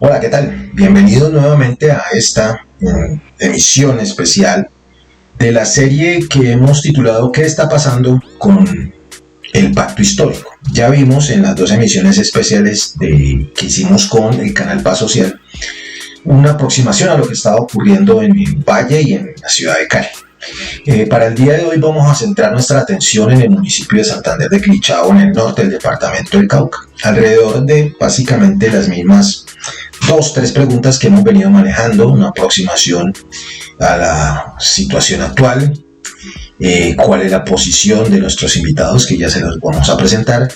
Hola, ¿qué tal? Bienvenidos nuevamente a esta emisión especial de la serie que hemos titulado ¿Qué está pasando con el pacto histórico? Ya vimos en las dos emisiones especiales que hicimos con el canal Paz Social una aproximación a lo que estaba ocurriendo en el Valle y en la ciudad de Cali. Para el día de hoy vamos a centrar nuestra atención en el municipio de Santander de Quilichao, en el norte del departamento del Cauca, alrededor de básicamente las mismas 3 preguntas que hemos venido manejando, una aproximación a la situación actual, cuál es la posición de nuestros invitados, que ya se los vamos a presentar,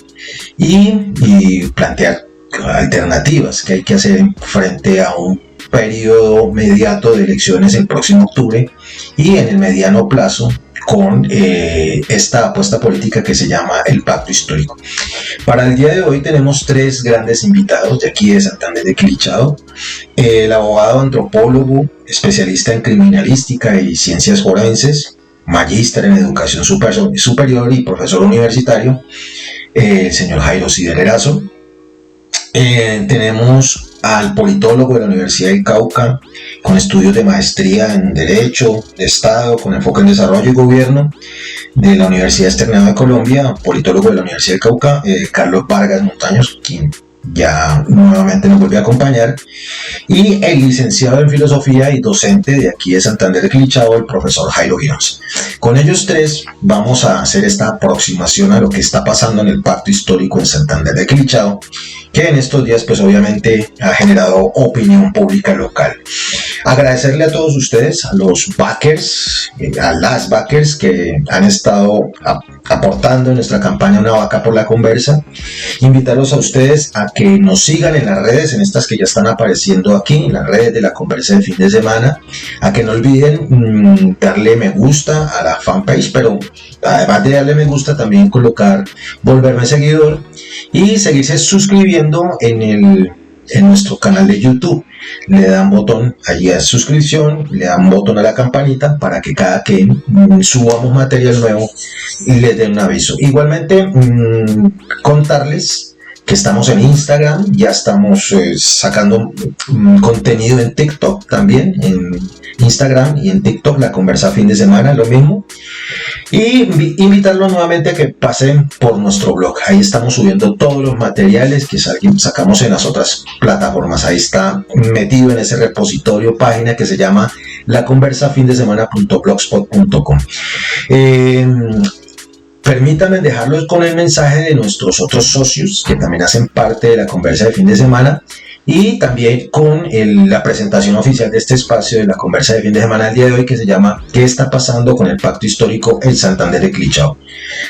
y plantear alternativas que hay que hacer frente a un periodo inmediato de elecciones el próximo octubre y en el mediano plazo con esta apuesta política que se llama el pacto histórico. Para el día de hoy tenemos 3 grandes invitados de aquí de Santander de Quilichao: el abogado antropólogo, especialista en criminalística y ciencias forenses, magíster en educación superior y profesor universitario, el señor Jairo Sider Erazo. Tenemos al politólogo de la Universidad del Cauca, con estudios de maestría en Derecho de Estado, con enfoque en Desarrollo y Gobierno, de la Universidad Externada de Colombia, politólogo de la Universidad del Cauca, Carlos Vargas Montaños, quien ya nuevamente nos vuelve a acompañar, y el licenciado en Filosofía y docente de aquí de Santander de Quilichao, el profesor Jairo Girones. Con ellos 3 vamos a hacer esta aproximación a lo que está pasando en el pacto histórico en Santander de Quilichao, que en estos días pues obviamente ha generado opinión pública local. Agradecerle a todos ustedes, a los backers, a las backers que han estado aportando en nuestra campaña Una Vaca por la Conversa. Invitarlos a ustedes a que nos sigan en las redes, en estas que ya están apareciendo aquí, en las redes de la Conversa de fin de semana, a que no olviden darle me gusta a la fanpage, pero además de darle me gusta también colocar volverme seguidor y seguirse suscribiendo en nuestro canal de YouTube. Le dan botón allí a suscripción, le dan botón a la campanita para que cada que subamos material nuevo les den un aviso. Igualmente, contarles que estamos en Instagram, ya estamos sacando contenido en TikTok también, en Instagram y en TikTok, la Conversa fin de semana, lo mismo. Y invitarlos nuevamente a que pasen por nuestro blog. Ahí estamos subiendo todos los materiales que sacamos en las otras plataformas. Ahí está metido en ese repositorio página que se llama laconversafindessemana.blogspot.com. Permítanme dejarlos con el mensaje de nuestros otros socios que también hacen parte de la Conversa de fin de semana, y también con la presentación oficial de este espacio de la Conversa de fin de semana del día de hoy, que se llama ¿Qué está pasando con el pacto histórico en Santander de Quilichao?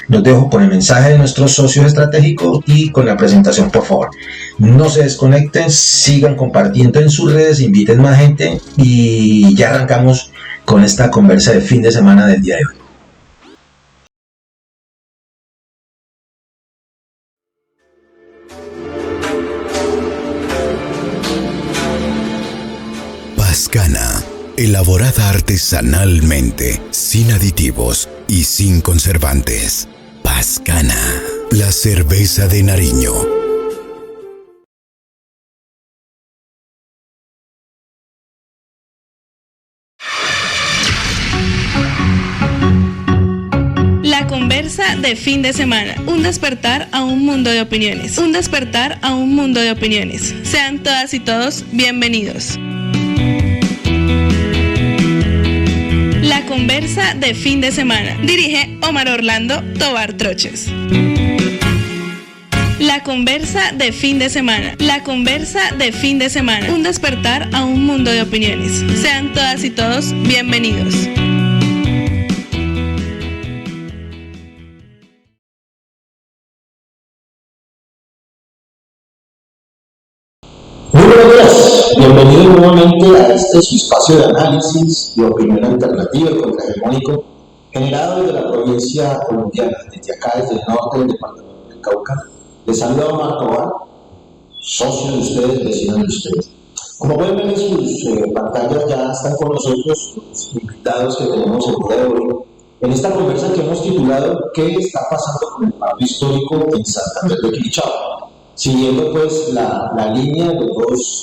Los dejo con el mensaje de nuestros socios estratégicos y con la presentación, por favor. No se desconecten, sigan compartiendo en sus redes, inviten más gente y ya arrancamos con esta Conversa de fin de semana del día de hoy. Pascana, elaborada artesanalmente, sin aditivos y sin conservantes. Pascana, la cerveza de Nariño. La Conversa de fin de semana. Un despertar a un mundo de opiniones. Un despertar a un mundo de opiniones. Sean todas y todos bienvenidos. La Conversa de fin de semana. Dirige Omar Orlando Tobar Troches. La Conversa de fin de semana. La Conversa de fin de semana. Un despertar a un mundo de opiniones. Sean todas y todos bienvenidos. Muy buenos días, bienvenidos nuevamente a este su espacio de análisis de opinión alternativa y contrahegemónico generado desde la provincia colombiana, desde acá, desde el norte del departamento del Cauca. Les saluda Omar Tobar, socio de ustedes, vecino de ustedes. Como pueden ver en sus pantallas, ya están con nosotros los invitados que tenemos el día de hoy En esta conversa que hemos titulado ¿Qué está pasando con el pacto histórico en Santander de Quilichao? Siguiendo pues la línea de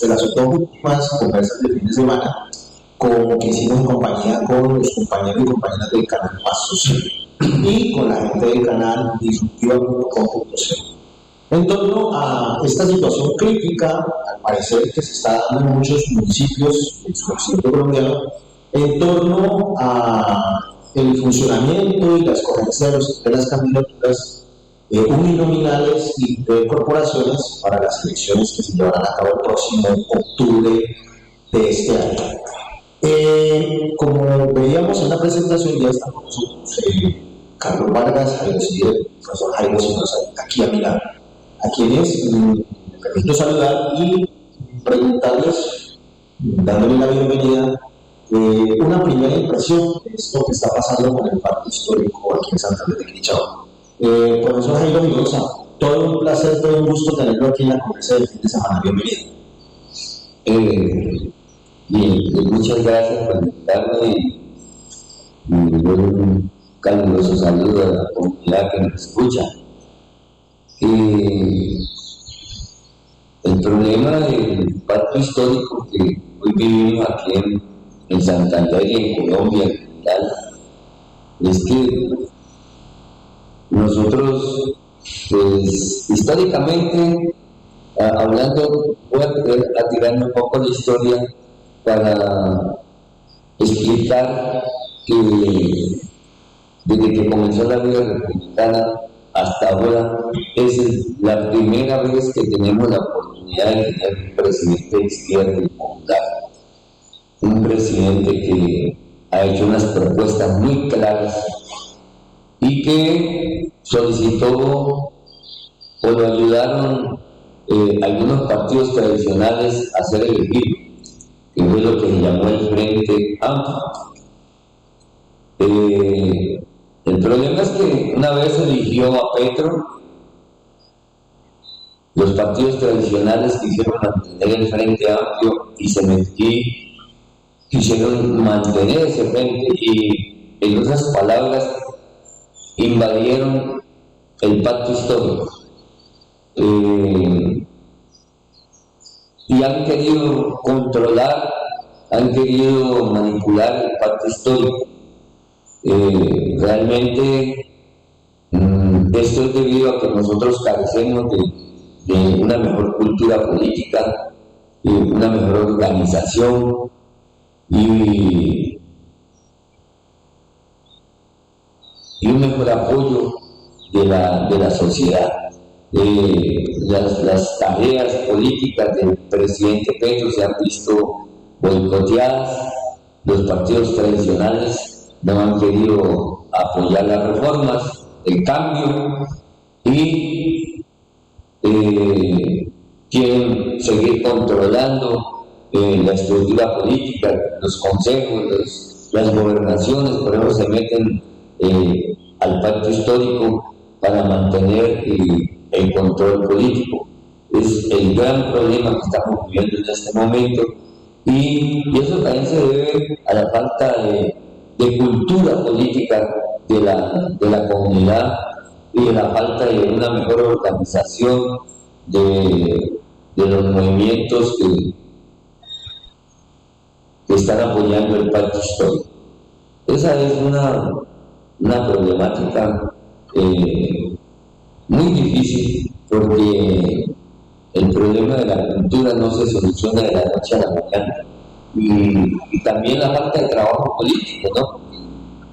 las dos últimas conversas del fin de semana, como que hicimos en compañía con los compañeros y compañeras del canal Paz Social y con la gente del canal Disruptiva.com.co. En torno a esta situación crítica, al parecer que se está dando en muchos municipios del suroccidente colombiano, en torno a el funcionamiento y la escogencia de las candidaturas uninominales y de corporaciones para las elecciones que se llevarán a cabo el próximo octubre de este año. Como veíamos en la presentación, ya está con nosotros Carlos Vargas, Jairo Cid, el profesor Jairo Cid, aquí a mi lado, a quienes me permito saludar y preguntarles, dándole la bienvenida, una primera impresión de esto que está pasando con el pacto histórico aquí en Santander de Quilichao. Profesor Jairo Mendoza, todo un placer, todo un gusto tenerlo aquí en la conversa del fin de semana. Bienvenido. Bien, muchas gracias por invitarme y un caluroso saludo a la comunidad que nos escucha. El problema del pacto histórico que hoy vivimos aquí en Santander y en Colombia en general es que nosotros, pues, históricamente, hablando, voy a tirarme un poco la historia para explicar que desde que comenzó la vida republicana hasta ahora es la primera vez que tenemos la oportunidad de tener un presidente de izquierda y popular, un presidente que ha hecho unas propuestas muy claras y que solicitó o lo ayudaron algunos partidos tradicionales a ser elegidos, que fue lo que se llamó el Frente Amplio. El problema es que una vez eligió a Petro, los partidos tradicionales quisieron mantener el Frente Amplio y quisieron mantener ese frente y, en otras palabras, invadieron el pacto histórico. Y han querido controlar, han querido manipular el pacto histórico. Realmente esto es debido a que nosotros carecemos de una mejor cultura política, una mejor organización y un mejor apoyo de la sociedad. Las tareas políticas del presidente Petro se han visto boicoteadas, los partidos tradicionales no han querido apoyar las reformas, el cambio, y quieren seguir controlando la estructura política, los consejos, las gobernaciones. Por eso se meten al pacto histórico para mantener el control político. Es el gran problema que estamos viviendo en este momento, y eso también se debe a la falta de cultura política de la comunidad y de la falta de una mejor organización de los movimientos que están apoyando el pacto histórico. Esa es una problemática muy difícil, porque el problema de la cultura no se soluciona de la noche a la mañana, y también la falta de trabajo político, ¿no?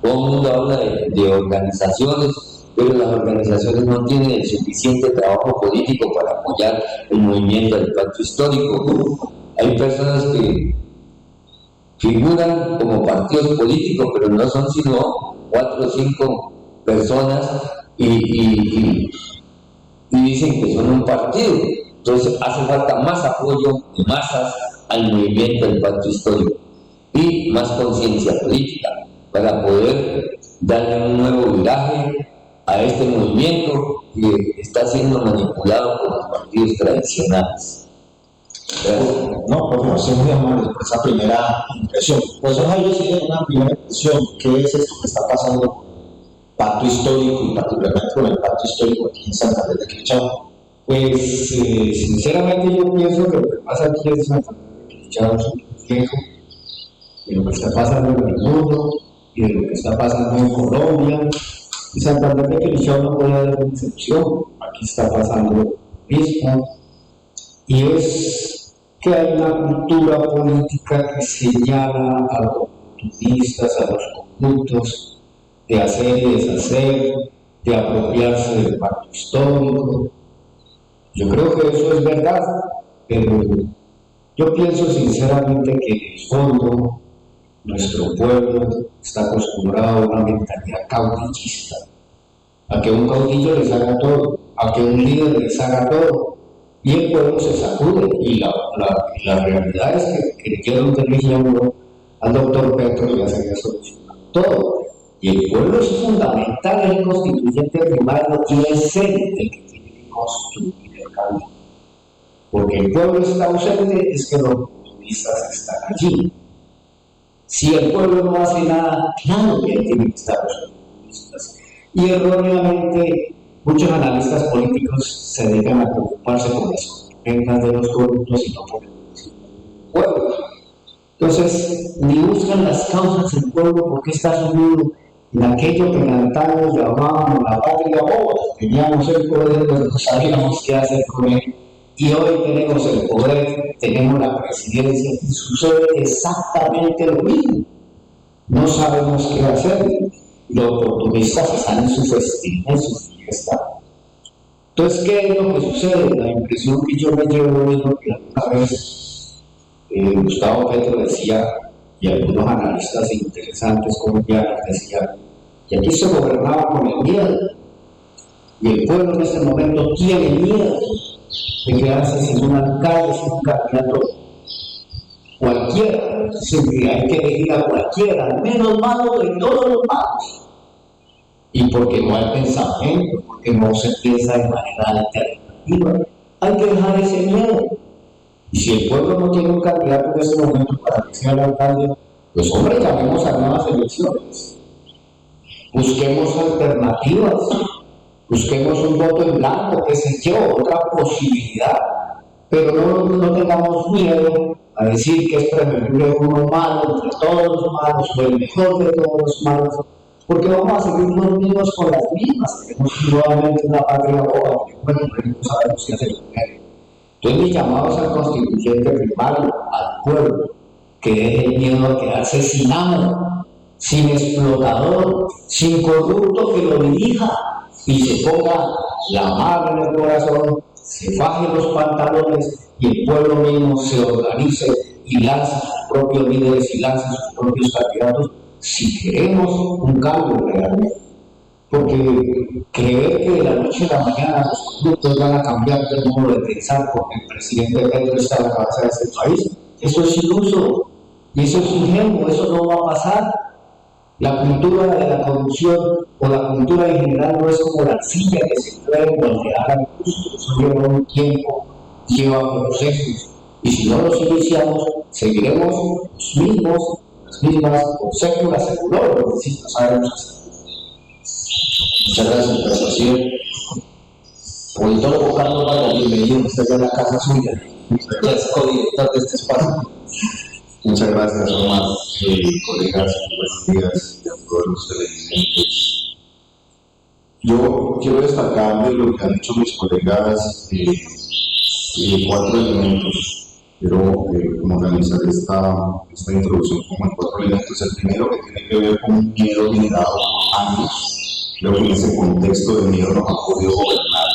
Todo el mundo habla de organizaciones, pero las organizaciones no tienen el suficiente trabajo político para apoyar el movimiento del pacto histórico. Hay personas que figuran como partidos políticos, pero no son sino 4 o 5 personas y dicen que son un partido. Entonces hace falta más apoyo de masas al movimiento del pacto histórico y más conciencia política para poder darle un nuevo viraje a este movimiento que está siendo manipulado por los partidos tradicionales. No, profesor, muy amable por esa primera impresión. Profesor Jairo, sí, una primera impresión. ¿Qué es esto que está pasando con pacto histórico y particularmente con el pacto histórico aquí en Santander de Quilichao? Pues sinceramente yo pienso que lo que pasa aquí en Santander de Quilichao es un reflejo de lo que está pasando en el mundo y de lo que está pasando en Colombia. Y Santander de Quilichao no puede dar una excepción. Aquí está pasando lo mismo. Y es que hay una cultura política que señala a los oportunistas, a los corruptos, de hacer y deshacer, de apropiarse del pacto histórico. Yo creo que eso es verdad, pero yo pienso sinceramente que en el fondo nuestro pueblo está acostumbrado a una mentalidad caudillista, a que un caudillo les haga todo, a que un líder les haga todo, y el pueblo se sacude. Y la realidad es que creyeron que eligiendo al doctor Petro ya se había solucionado todo. Y el pueblo es fundamental, el constituyente primario, y es él el que tiene que construir el cambio. Porque el pueblo está ausente, es que los oportunistas están allí. Si el pueblo no hace nada, claro que tienen que estar los oportunistas. Y erróneamente, muchos analistas políticos se dedican a preocuparse por las ventas de los corruptos y no por el pueblo. Entonces, ni buscan las causas del pueblo porque está sumido en aquello que en antaño llamábamos la patria boba. Teníamos el poder, pero no sabíamos qué hacer con él. Y hoy tenemos el poder, tenemos la presidencia y sucede exactamente lo mismo. No sabemos qué hacer. Los oportunistas están en su festín, en su fiesta. Entonces, ¿qué es lo que sucede? La impresión que yo me llevo es lo que alguna vez Gustavo Petro decía, y algunos analistas interesantes colombianos decían, que aquí se gobernaba con el miedo, y el pueblo en este momento tiene miedo de quedarse sin un alcalde, sin un candidato cualquiera, que hay que elegir a cualquiera, al menos malo de todos los malos. Y porque no hay pensamiento, porque no se piensa de manera alternativa, hay que dejar ese miedo. Y si el pueblo no tiene un candidato en este momento para que sea el alcalde, pues hombre, llamemos a nuevas elecciones. Busquemos alternativas, busquemos un voto en blanco, qué sé yo, otra posibilidad, pero no tengamos miedo a decir que es preferible uno malo entre todos los malos o el mejor de todos los malos, porque vamos a seguir los mismos con las mismas. Tenemos nuevamente una patria boba, porque no sabemos qué hacer con él. Entonces, mis llamados al constituyente primario, al pueblo, que deje el miedo a quedarse sin amo, sin explotador, sin corrupto que lo dirija y se ponga la mano en el corazón, se faje los pantalones y el pueblo mismo se organice y lance sus propios líderes y lance sus propios candidatos si queremos un cambio realmente. Porque creer que de la noche a la mañana los corruptos van a cambiar el modo de pensar porque el presidente Petro está a la cabeza de este país, eso es iluso y eso es ingenuo, eso no va a pasar. La cultura de la corrupción o la cultura en general no es como la arcilla que se puede moldear al gusto, eso lleva un tiempo, lleva procesos, y si no los iniciamos, seguiremos los mismos, las mismas conceptos, seguro, si no sabemos hacer. Muchas gracias, profesor. Así politólogo Carlos Vargas, bienvenido, que está ya en la casa suya, ya es codirector de este espacio. Muchas gracias, Omar, colegas, buenos días a todos los televidentes. Yo quiero destacar de lo que han dicho mis colegas 4 elementos. Quiero como organizar esta introducción como en 4 elementos. El primero, que tiene que ver con un miedo generado años. Creo que en ese contexto de miedo nos ha podido gobernar.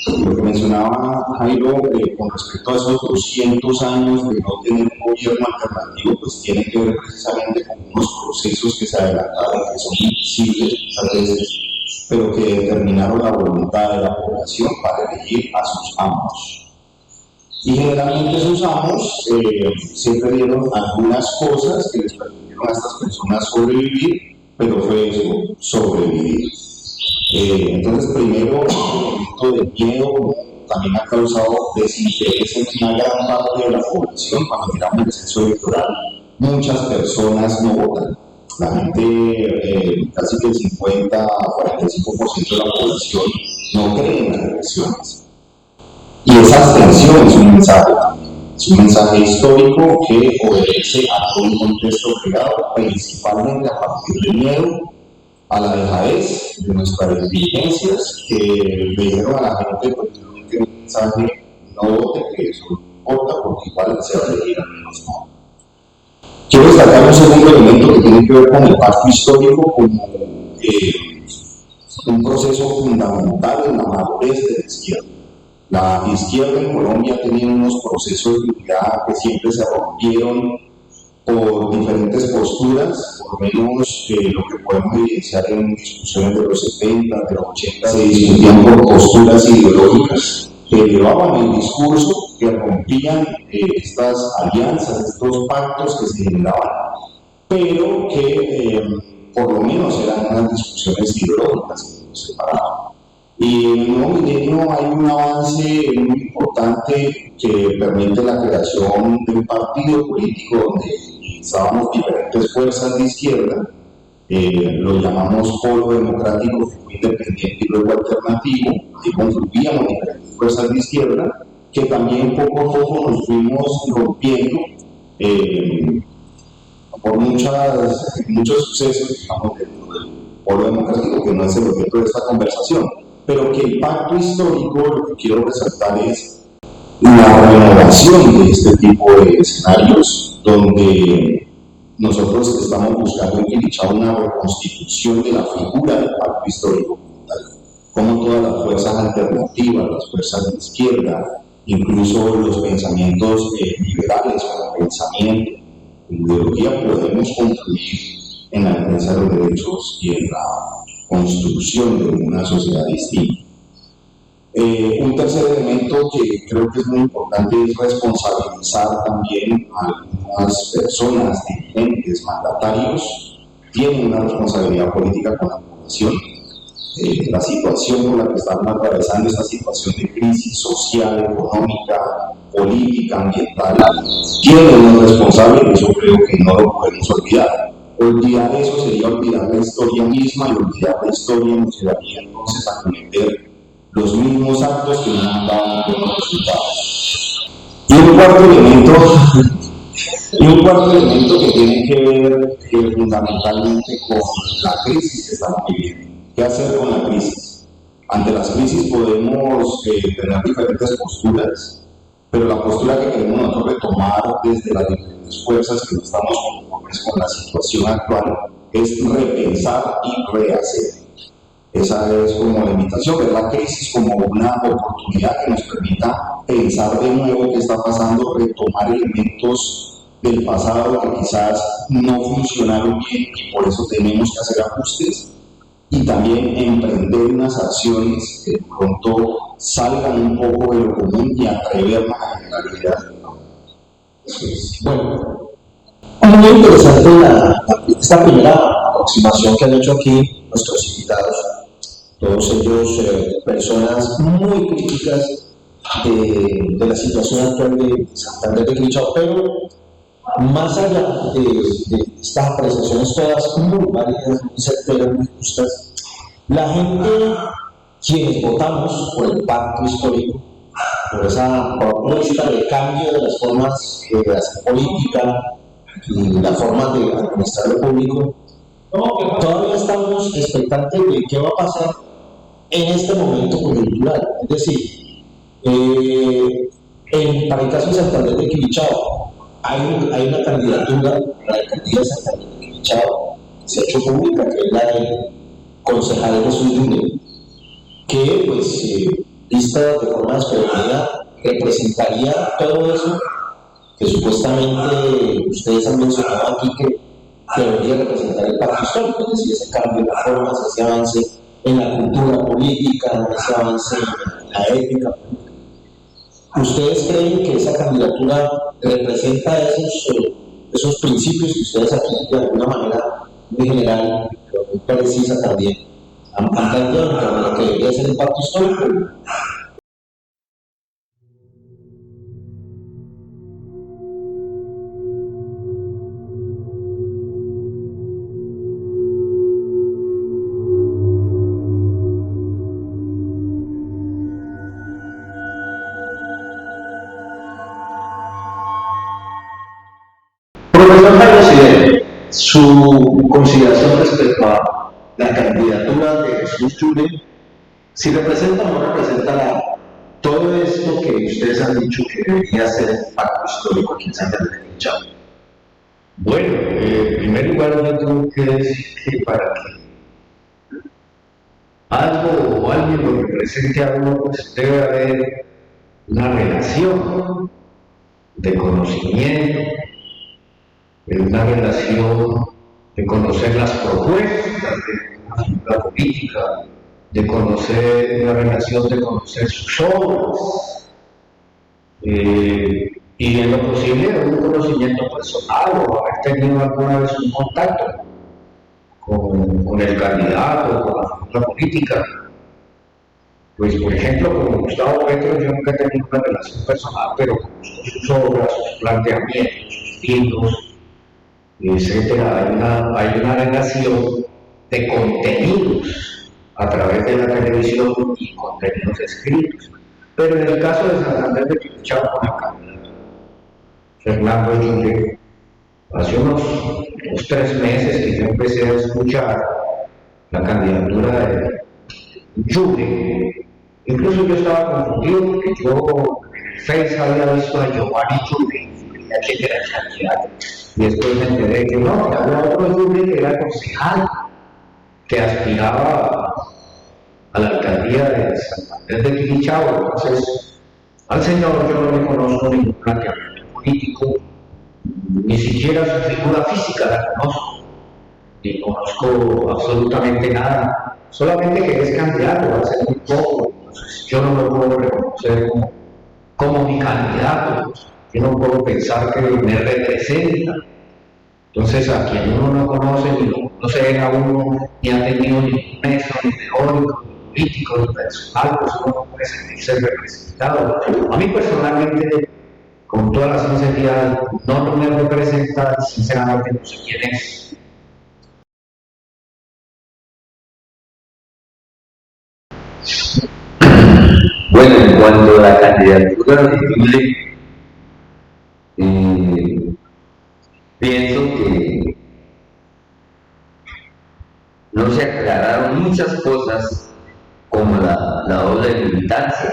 Lo que mencionaba Jairo con respecto a esos 200 años de no tener un gobierno alternativo, pues tiene que ver precisamente con unos procesos que se adelantaron, que son invisibles muchas veces, pero que determinaron la voluntad de la población para elegir a sus amos. Y generalmente esos amos siempre dieron algunas cosas que les permitieron a estas personas sobrevivir, pero fue eso, sobrevivir. Entonces, primero, el elemento de miedo también ha causado desinterés en una gran parte de la población. Cuando miramos el censo electoral, muchas personas no votan. La gente, casi que el 50 a 45% de la población no cree en las elecciones. Y esa abstención es un mensaje también. Es un mensaje histórico que obedece a todo un contexto creado principalmente a partir del miedo, a la dejadez de nuestras diligencias, que le dijeron a la gente prácticamente un mensaje: no vote, que eso no importa, porque igual se va a elegir al menos no. Quiero destacar un segundo elemento que tiene que ver con el pacto histórico como un proceso fundamental en la madurez de la izquierda. La izquierda en Colombia ha tenido unos procesos de unidad que siempre se rompieron por diferentes posturas, por lo menos lo que podemos evidenciar en discusiones de los 70, de los 80, se discutían por posturas ideológicas que elevaban el discurso, que rompían estas alianzas, estos pactos que se generaban, pero que por lo menos eran unas discusiones ideológicas que nos separaban. Y en el nuevo milenio hay un avance muy importante que permite la creación de un partido político donde estábamos diferentes fuerzas de izquierda, lo llamamos Polo Democrático, que fue independiente y luego alternativo, y confluíamos diferentes fuerzas de izquierda, que también poco a poco nos fuimos rompiendo por muchos sucesos, digamos, dentro del Polo Democrático, que no es el objeto de esta conversación, pero que el pacto histórico, lo que quiero resaltar es la renovación de este tipo de escenarios, donde nosotros estamos buscando en Quilichao una reconstitución de la figura del pacto histórico como tal, como todas las fuerzas alternativas, las fuerzas de izquierda, incluso los pensamientos liberales como pensamiento, ideología, podemos contribuir en la defensa de los derechos y en la construcción de una sociedad distinta. Un tercer elemento que creo que es muy importante es responsabilizar también a algunas personas, dirigentes, mandatarios, tienen una responsabilidad política con la población. La situación por la que estamos atravesando, esta situación de crisis social, económica, política, ambiental, tienen un responsable y eso creo que no lo podemos olvidar. Olvidar eso sería olvidar la historia misma, y olvidar la historia nos llevaría entonces a cometer los mismos actos que no han dado buenos resultados. Y un cuarto elemento que tiene que ver fundamentalmente con la crisis que estamos viviendo. ¿Qué hacer con la crisis? Ante las crisis podemos tener diferentes posturas, pero la postura que queremos nosotros retomar desde las diferentes fuerzas que no estamos conformes con la situación actual es repensar y rehacer. Esa es como la invitación, ver la crisis como una oportunidad que nos permita pensar de nuevo qué está pasando, retomar elementos del pasado que quizás no funcionaron bien y por eso tenemos que hacer ajustes, y también emprender unas acciones que de pronto salgan un poco de lo común y atrevernos a generar ideas. Bueno, muy interesante esta primera aproximación que han hecho aquí nuestros invitados, todos ellos personas muy críticas de la situación actual de Santander de Quilichao, pero más allá de estas apreciaciones todas muy válidas, muy certeras, muy justas, la gente, quienes votamos por el pacto histórico, por esa propuesta de cambio de las formas de hacer política y las formas de administrar lo público, todavía estamos expectantes de qué va a pasar en este momento coyuntural. Es decir, para el caso de Santander de Quilichao, hay una candidatura, la alcaldía de Santander de Quilichao, que se ha hecho pública, que es la de concejal Jesús Junior, que pues vista de forma desprevista representaría todo eso que supuestamente ustedes han mencionado aquí que debería representar el pacto histórico, es decir, ese cambio en las formas, ese avance en la cultura política, ese avance en la ética política. ¿Ustedes creen que esa candidatura representa esos principios que ustedes aquí de alguna manera muy general, pero muy precisa también, han planteado en torno a lo que debería ser el pacto histórico? su consideración respecto a la candidatura de Jesús Yule, si representa o no representa todo esto que ustedes han dicho que debería ser el pacto histórico aquí en Santander de Quilichao. Bueno, en primer lugar yo tengo que decir que para que algo o alguien lo represente a uno, pues debe haber una relación de conocimiento, una relación de conocer las propuestas de la política, de conocer una relación de conocer sus obras, y en lo posible un conocimiento personal o haber tenido alguna vez un contacto con el candidato, con la figura política. Pues, por ejemplo, con Gustavo Petro yo nunca he tenido una relación personal, pero conozco sus obras, sus planteamientos, sus libros, etcétera. Hay una relación de contenidos a través de la televisión y contenidos escritos. Pero en el caso de Santander de Quilichao, con el candidato Fernando Yule, hace unos 3 meses que yo empecé a escuchar la candidatura de Yule. Incluso yo estaba confundido porque yo en el Face había visto a Giovanni Yule y creía que era el candidato. Y después me enteré que no, que había otro Yule que era concejal, que aspiraba a la alcaldía de Santander de Quilichao. Entonces, al señor yo no le conozco ningún planteamiento político, ni siquiera su figura física la conozco, ni conozco absolutamente nada, solamente que es candidato, va a ser muy poco. Entonces, yo no lo puedo reconocer como mi candidato, yo no puedo pensar que me representa. Entonces, a quien uno no conoce, ni lo conoce a uno, ni ha tenido ningún nexo, ni teórico, ni político, ni personal, pues uno no puede sentirse representado. A mí personalmente, con toda la sinceridad, no me representa, sinceramente no sé quién es. Bueno, en cuanto a la candidatura de Yule, pienso que no se aclararon muchas cosas, como la doble militancia.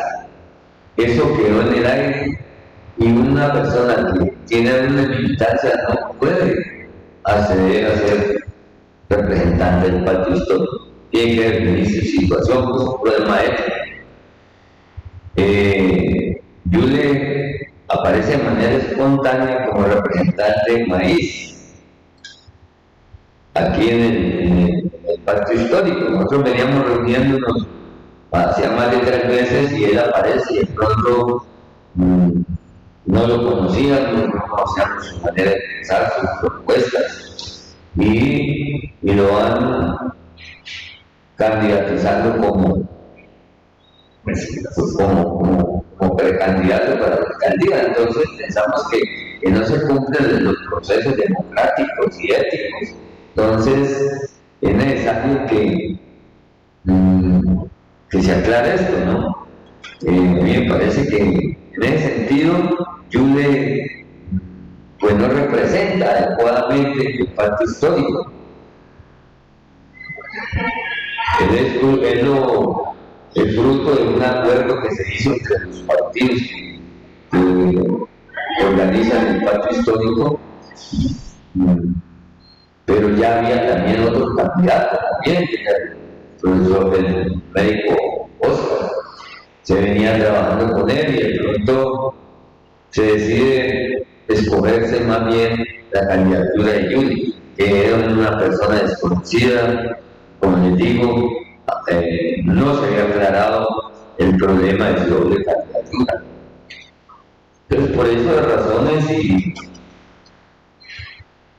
Eso quedó en el aire y una persona que tiene una militancia no puede acceder a ser representante del pacto histórico. Tiene que definir su situación, pues un problema ético. Yule aparece de manera espontánea como representante del maíz aquí en el pacto histórico. Nosotros veníamos reuniéndonos hacía más de 3 meses y él aparece y de pronto no lo conocíamos, no conocíamos su manera de pensar, sus propuestas, y lo van candidatizando como precandidato para la alcaldía. Entonces pensamos que no se cumplen los procesos democráticos y éticos. Entonces es necesario que se aclare esto, ¿no? A mí me parece que en ese sentido Yule pues no representa adecuadamente el pacto histórico. Es fruto de un acuerdo que se hizo entre los partidos que organizan el pacto histórico, pero ya había también otros candidatos, también, que era el profesor del médico Oscar. Se venía trabajando con él y de pronto se decide escogerse más bien la candidatura de Yule, que era una persona desconocida, como les digo. No se había aclarado el problema de su doble candidatura. Entonces, por esas razones, y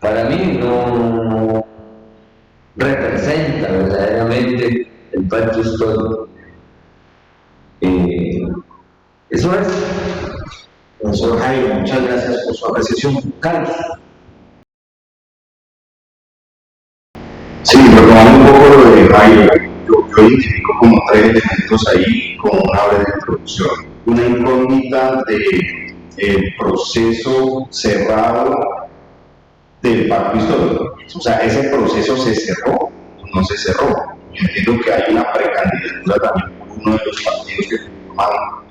para mí no representa verdaderamente el pacto histórico. Eso es. Profesor Jairo, muchas gracias por su apreciación. Carlos. Sí, retomando un poco lo de Jairo, yo identifico como 3 elementos ahí, como una breve introducción. Una incógnita del proceso cerrado del pacto histórico. O sea, ese proceso se cerró o no se cerró. Yo entiendo que hay una precandidatura también por uno de los partidos que formaron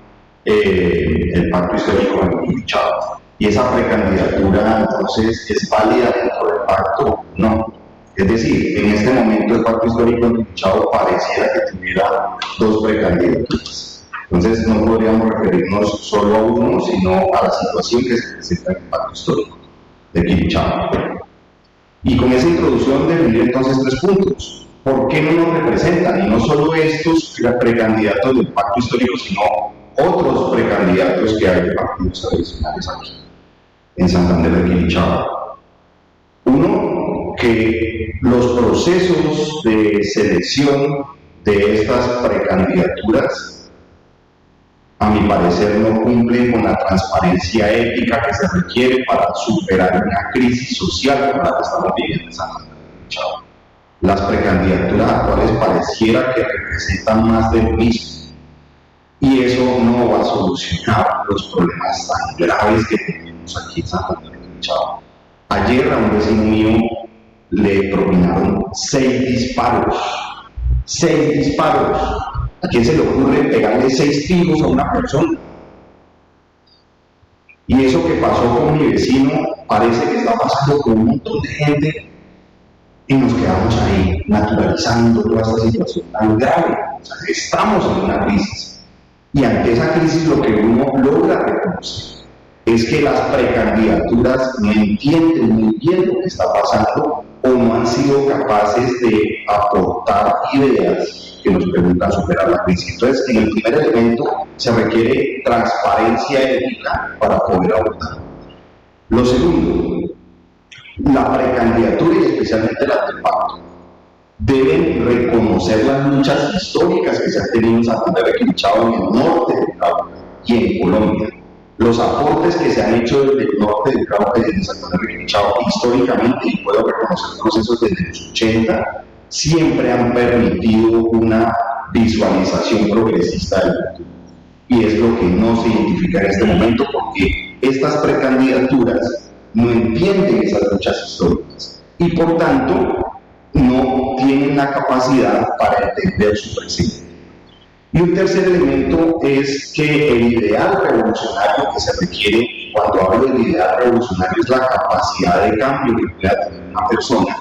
el pacto histórico en Quilichao. Y esa precandidatura entonces es válida dentro del pacto, no. Es decir, en este momento el pacto histórico en Quilichao pareciera que tuviera dos precandidaturas. Entonces no podríamos referirnos solo a uno, sino a la situación que se presenta en el pacto histórico de Quilichao. Y con esa introducción definir entonces 3 puntos. ¿Por qué no nos representan? Y no solo estos precandidatos del pacto histórico, sino otros precandidatos que hay de partidos tradicionales aquí, en Santander de Quilichao. Uno, que los procesos de selección de estas precandidaturas, a mi parecer, no cumplen con la transparencia ética que se requiere para superar una crisis social como la que estamos viviendo en Santander de Quilichao. Las precandidaturas actuales pareciera que representan más de lo mismo. Y eso no va a solucionar los problemas tan graves que tenemos aquí en Santander de Quilichao. Ayer a un vecino mío le propinaron 6 disparos. 6 disparos. ¿A quién se le ocurre pegarle 6 tiros a una persona? Y eso que pasó con mi vecino parece que está pasando con un montón de gente y nos quedamos ahí naturalizando toda esta situación tan grave. O sea, estamos en una crisis. Y ante esa crisis lo que uno logra reconocer es que las precandidaturas no entienden muy bien lo que está pasando o no han sido capaces de aportar ideas que nos permitan superar la crisis. Entonces, en el primer elemento se requiere transparencia ética para poder abordar. Lo segundo, la precandidatura y especialmente la del pacto deben reconocer las luchas históricas que se han tenido en Santander de Quilichao, en el norte del Cauca y en Colombia. Los aportes que se han hecho desde el norte del Cauca y desde Santander de Quilichao históricamente, y puedo reconocer procesos desde los 80, siempre han permitido una visualización progresista del futuro. Y es lo que no se identifica en este momento, porque estas precandidaturas no entienden esas luchas históricas y por tanto no tienen la capacidad para entender su presente. Y un tercer elemento es que el ideal revolucionario que se requiere, cuando hablo del ideal revolucionario, es la capacidad de cambio que pueda tener una persona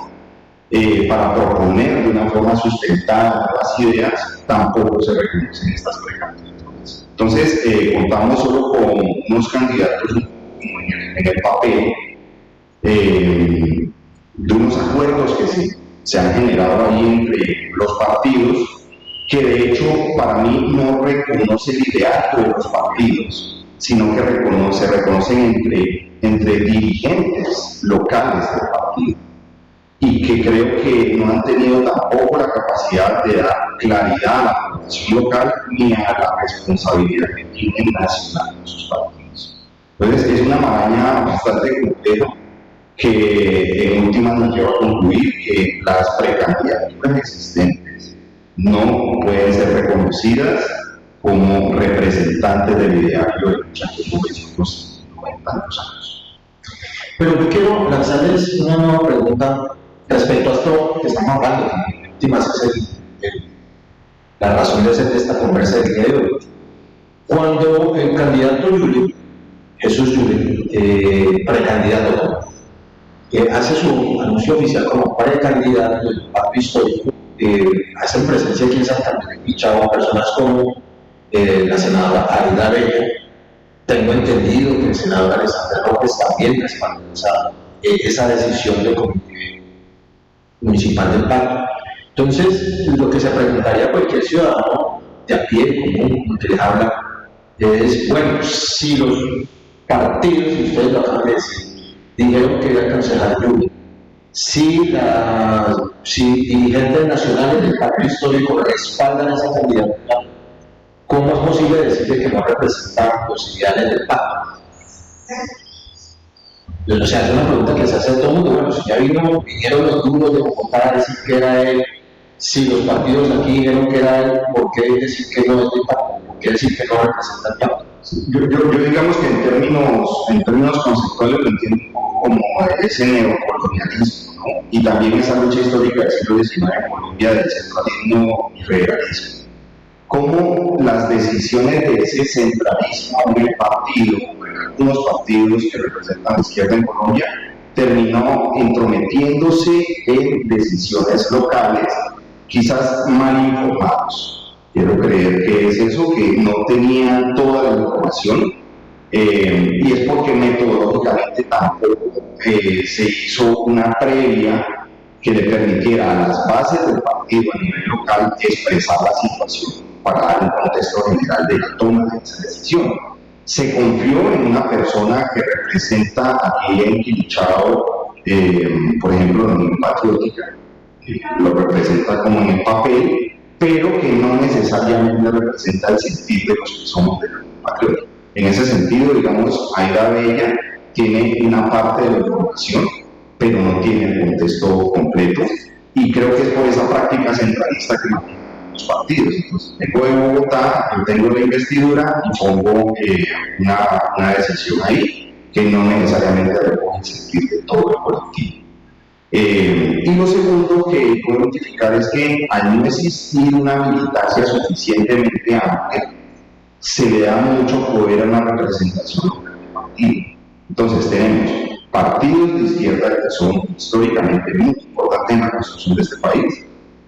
para proponer de una forma sustentada nuevas ideas, tampoco se reconocen estas precandidaturas. Entonces, contamos solo con unos candidatos en el papel de unos acuerdos que se han generado ahí entre los partidos, que de hecho para mí no reconoce el liderato de los partidos, sino que se reconocen entre dirigentes locales del partido, y que creo que no han tenido tampoco la capacidad de dar claridad a la población local ni a la responsabilidad que tienen nacional en sus partidos. Entonces es una maraña bastante compleja que en últimas nos lleva a concluir que las precandidaturas existentes no pueden ser reconocidas como representantes del ideario de lucha que hemos visto en tantos años. Pero yo quiero lanzarles una nueva pregunta respecto a esto que estamos hablando, que en últimas es la razón de ser de esta conversa del día de hoy. Cuando el candidato Yuli, Jesús Yuli, precandidato, hace su anuncio oficial como precandidato del pacto histórico, hacen presencia aquí en Santander de Quilichao personas como la senadora Aida Bello. Tengo entendido que el senador Alexander López también respaldó esa decisión del Comité Municipal del Pacto. Entonces, lo que se preguntaría a cualquier ciudadano de a pie, común, que les habla, es, bueno, si los partidos, y ustedes lo acaban de decir, dijeron que iba a cancelar Yuli, si dirigentes nacionales del pacto histórico respaldan esa candidatura, ¿cómo es posible decirle que no representan los ideales del pacto? O sea, es una pregunta que se hace a todo el mundo. Bueno, si ya vinieron los duros de Bogotá a decir que era él, si los partidos aquí dijeron que era él, ¿por qué decir que no es del pacto? ¿Por qué decir que no representa el pacto? Yo digamos que en términos conceptuales lo entiendo como ese neocolonialismo colonialismo, ¿no? Y también esa lucha histórica del siglo XIX en Colombia del centralismo y federalismo. Cómo las decisiones de ese centralismo en el partido, en algunos partidos que representan la izquierda en Colombia, terminó intrometiéndose en decisiones locales, quizás mal informados. Quiero creer que es eso, que no tenían toda la información, y es porque metodológicamente tampoco se hizo una previa que le permitiera a las bases del partido a nivel local expresar la situación para dar un contexto general de la toma de esa decisión. Se confió en una persona que representa aquí en Quilichao, por ejemplo, la Unión Patriótica, lo representa como en el papel, pero que no necesariamente representa el sentir de los que somos de la Unión Patriótica. En ese sentido, digamos, Aida Bella tiene una parte de la información, pero no tiene el contexto completo, y creo que es por esa práctica centralista que mantienen los partidos. Entonces, vengo de Bogotá, yo tengo la investidura y pongo una decisión ahí que no necesariamente recoge el sentir de todo el colectivo. Y lo segundo que puedo identificar es que al no existir una militancia suficientemente amplia, se le da mucho poder a una representación del partido. Entonces tenemos partidos de izquierda que son históricamente muy importantes en la construcción de este país,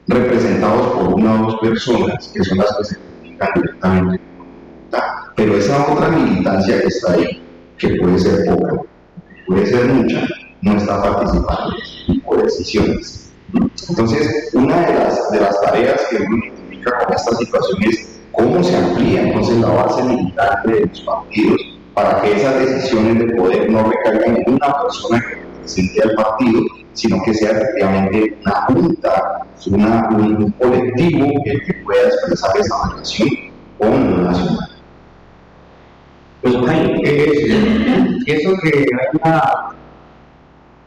representados por una o dos personas que son las que se identifican directamente con la voluntad. Pero esa otra militancia que está ahí, que puede ser poca, puede ser mucha, no está participando por decisiones. Entonces, una de las tareas que uno identifica con esta situación es cómo se amplía entonces la base militante de los partidos para que esas decisiones de poder no recaigan en una persona que represente al partido, sino que sea efectivamente una junta, un colectivo el que pueda expresar esa relación con lo nacional. Pues pienso que hay una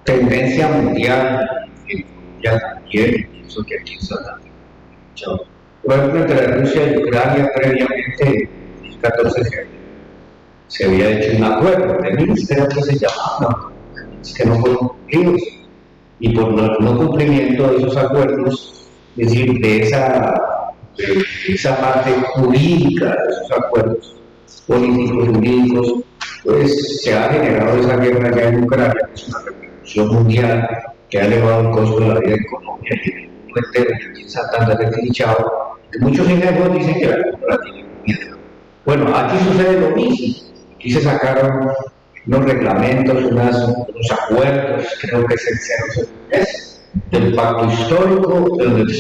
tendencia mundial, ya también, pienso que aquí está también. Por ejemplo, entre Rusia y Ucrania previamente, en 2014 se había hecho un acuerdo de Minsk, que se llamaba, que no fueron cumplidos. Y por no cumplimiento de esos acuerdos, es decir, de esa parte jurídica de esos acuerdos políticos, jurídicos, pues se ha generado esa guerra ya en Ucrania, que es una repercusión mundial que ha elevado el costo de la vida en Colombia y en el mundo entero, y aquí en Santander de Quilichao, que muchos científicos dicen que la cultura tiene miedo. Bueno, aquí sucede lo mismo. Aquí se sacaron unos reglamentos, unos acuerdos, creo que es el 003 del pacto histórico, donde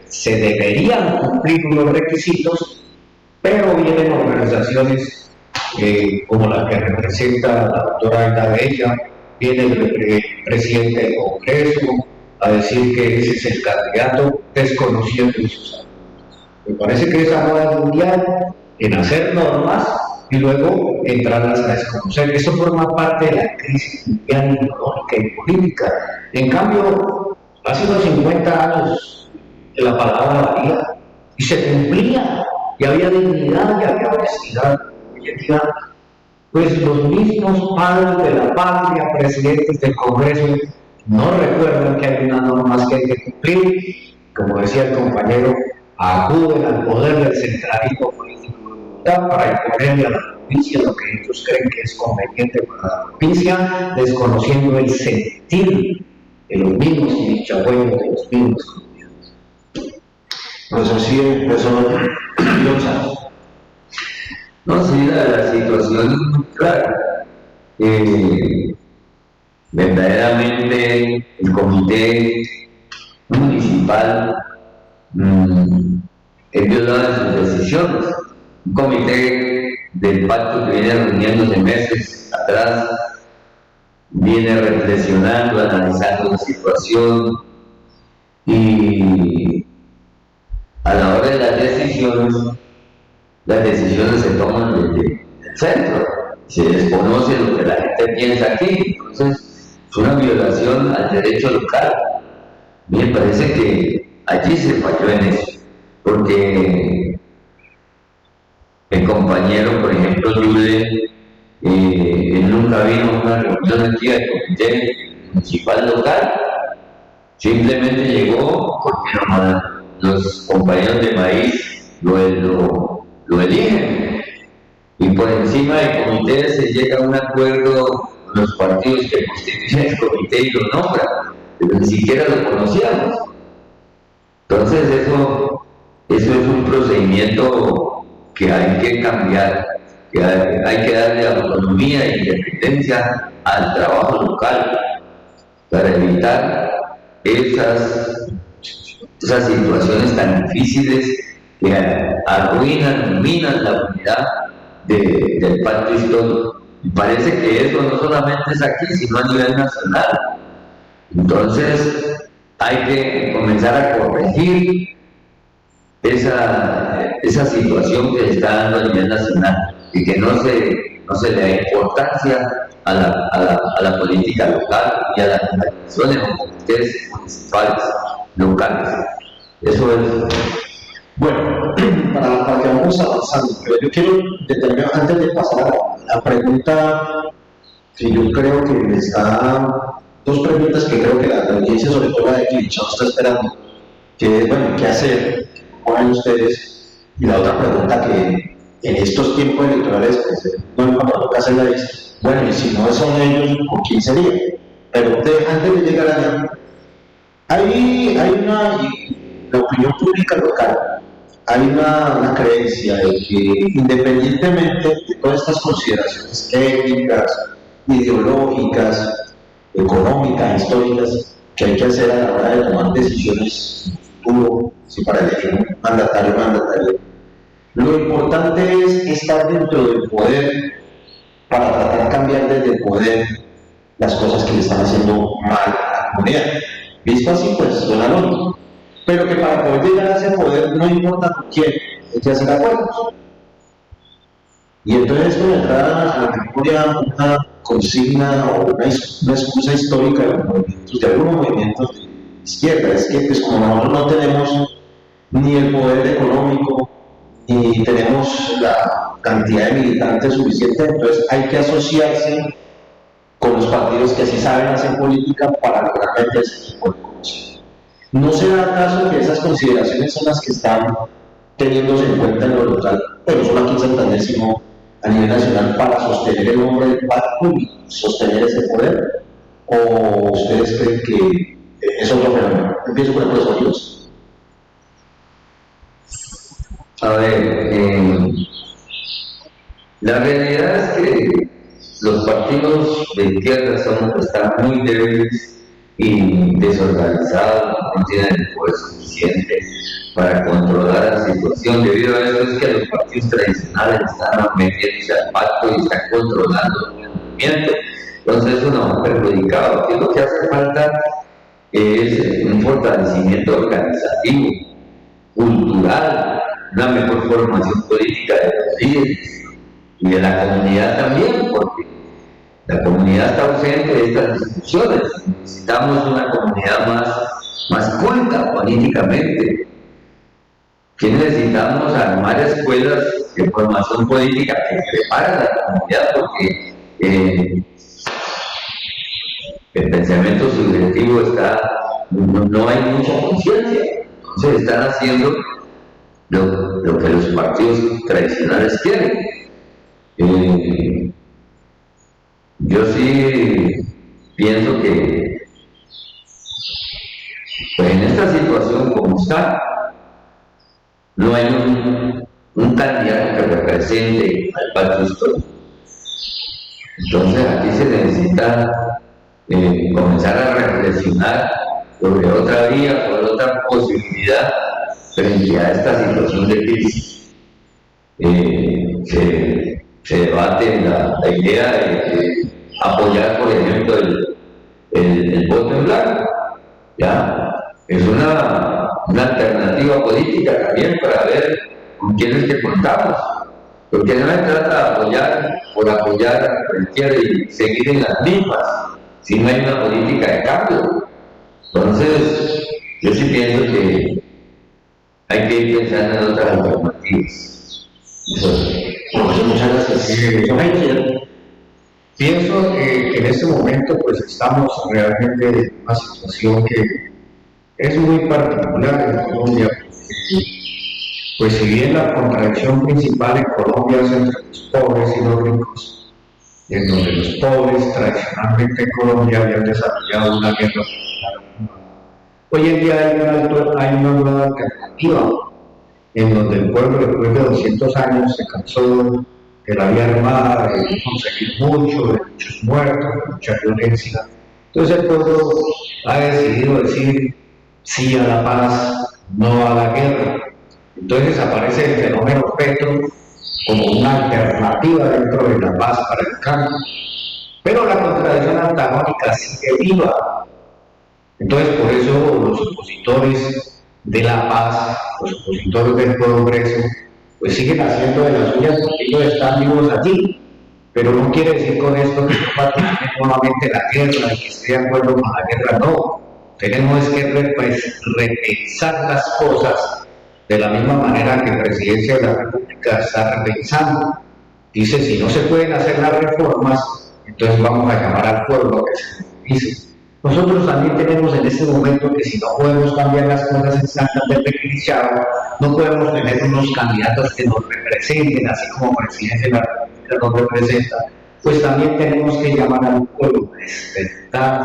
se deberían cumplir unos requisitos, pero vienen organizaciones como la que representa la doctora Aida Bella, viene el presidente del Congreso a decir que ese es el candidato desconocido de sus acuerdos. Me parece que esa moda mundial en hacer normas y luego entrarlas a desconocer. Eso forma parte de la crisis mundial ideológica y política. En cambio, hace unos 50 años la palabra valía y se cumplía, y había dignidad y había honestidad. Hoy en día, pues los mismos padres de la patria, presidentes del Congreso, no recuerdan que hay unas normas que hay que cumplir. Como decía el compañero, acuden al poder del centralismo político para imponerle a la provincia lo que ellos creen que es conveniente para la provincia, desconociendo el sentir de los mismos quilichagüeños, de los mismos colombianos. Profesor, sí, profesor Llosa. No, sí, la situación es muy clara. Verdaderamente el comité municipal es violado en sus decisiones. Un comité del pacto que viene reuniéndose meses atrás, viene reflexionando, analizando la situación, y a la hora de las decisiones se toman desde el centro, se desconoce lo que la gente piensa aquí. Entonces es una violación al derecho local. Me parece que allí se falló en eso, porque el compañero, por ejemplo, Yule, él nunca vino a una reunión aquí del comité, municipal local, simplemente llegó porque los compañeros de maíz lo eligen, y por encima del comité se llega a un acuerdo con los partidos que constituyen el comité y lo nombran, pero ni siquiera lo conocíamos. Entonces eso es un procedimiento que hay que cambiar, que hay que darle autonomía e independencia al trabajo local para evitar esas situaciones tan difíciles que arruinan, minan la unidad del pacto histórico. Y parece que eso no solamente es aquí, sino a nivel nacional. Entonces hay que comenzar a corregir esa situación que se está dando a nivel nacional y que no se le da importancia a la política local y a las organizaciones o comités municipales locales. Eso es. Bueno, para que vamos avanzando, pero yo quiero determinar, antes de pasar a la pregunta que yo creo que dos preguntas que creo que la audiencia, sobre todo la de Quilichao, está esperando, que es, bueno, ¿qué hacer? ¿Cómo ven ustedes? Y la otra pregunta que en estos tiempos electorales, pues, bueno, cuando toca hacerla es, bueno, y si no son ellos, ¿con quién sería? Pero antes de llegar allá, hay la opinión pública local, hay una creencia de que independientemente de todas estas consideraciones éticas, ideológicas, económicas, históricas, que hay que hacer a la hora de tomar decisiones en el futuro, si para elegir un mandatario, lo importante es estar dentro del poder para tratar de cambiar desde el poder las cosas que le están haciendo mal a la comunidad. Visto así, pues suena lógico. Pero que para poder llegar a ese poder no importa con quién, hay que hacer acuerdos. Y entonces esto me trae a la memoria una consigna o una excusa histórica de algunos movimientos de izquierda. Es que pues, como nosotros no tenemos ni el poder económico, ni tenemos la cantidad de militantes suficiente, entonces hay que asociarse con los partidos que sí saben hacer política para lograr meter ese tipo de cosas. ¿No será acaso que esas consideraciones son las que están teniéndose en cuenta en lo local, pero no solo aquí en Santander, sino a nivel nacional, para sostener el nombre del pacto y sostener ese poder? ¿O ustedes creen que es otro fenómeno? Empiezo con el profesor Dios. A ver, la realidad es que los partidos de izquierda están muy débiles y desorganizados, no tienen el poder suficiente para controlar la situación. Debido a esto es que los partidos tradicionales están metiéndose al pacto y están controlando el movimiento. Entonces eso nos ha perjudicado. ¿Qué es lo que hace falta? Es un fortalecimiento organizativo, cultural, una mejor formación política de los líderes y de la comunidad también, porque la comunidad está ausente de estas discusiones. Necesitamos una comunidad más culta políticamente. ¿Qué necesitamos? Armar escuelas de formación política que preparen a la comunidad, porque el pensamiento subjetivo no hay mucha conciencia. Entonces están haciendo lo que los partidos tradicionales quieren. Yo sí pienso que pues en esta situación como está, no hay un candidato que represente al pacto histórico. Entonces aquí se necesita comenzar a reflexionar sobre otra vía, sobre otra posibilidad frente a esta situación de crisis. Se debate la idea de apoyar, por ejemplo, el voto en blanco. ¿Ya? Es una alternativa política también para ver con quiénes que contamos. Porque no se trata de apoyar por apoyar a cualquiera y seguir en las mismas, si no hay una política de cambio. Entonces, yo sí pienso que hay que ir pensando en otras alternativas. Muchas gracias. Pienso que en este momento pues estamos realmente en una situación que es muy particular en Colombia, porque pues si bien la contradicción principal en Colombia es entre los pobres y los ricos, en donde los pobres tradicionalmente en Colombia habían desarrollado una guerra, hoy en día hay una nueva alternativa, en donde el pueblo después de 200 años se cansó de la vía armada, de conseguir mucho, de muchos muertos, de mucha violencia. Entonces el pueblo ha decidido decir sí a la paz, no a la guerra. Entonces aparece el fenómeno Petro como una alternativa dentro de la paz para el cambio. Pero la contradicción antagónica sigue viva. Entonces por eso los opositores de la paz, los opositores del progreso, pues siguen haciendo de las suyas porque ellos están vivos allí. Pero no quiere decir con esto que no participen nuevamente la guerra, que esté de acuerdo con la guerra, no. Tenemos que repensar las cosas de la misma manera que la Presidencia de la República está repensando. Dice, si no se pueden hacer las reformas, entonces vamos a llamar al pueblo a que se movilice. Nosotros también tenemos en este momento que si no podemos cambiar las cosas en Santander de Quilichao, no podemos tener unos candidatos que nos representen, así como presidente de la República nos representa, pues también tenemos que llamar al pueblo a despertar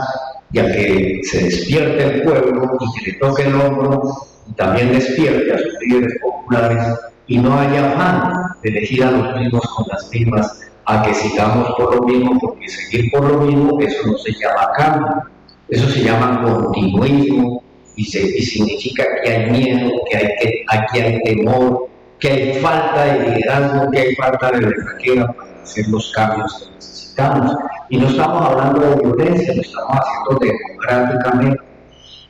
y a que se despierte el pueblo y que le toque el hombro y también despierte a sus líderes populares y no haya afán de elegir a los mismos con las mismas, a que sigamos por lo mismo, porque seguir por lo mismo, eso no se llama cambio. Eso se llama continuismo y significa que hay miedo, que aquí hay temor, que hay falta de liderazgo, que hay falta de verdaquera para hacer los cambios que necesitamos. Y no estamos hablando de violencia, lo estamos haciendo democráticamente.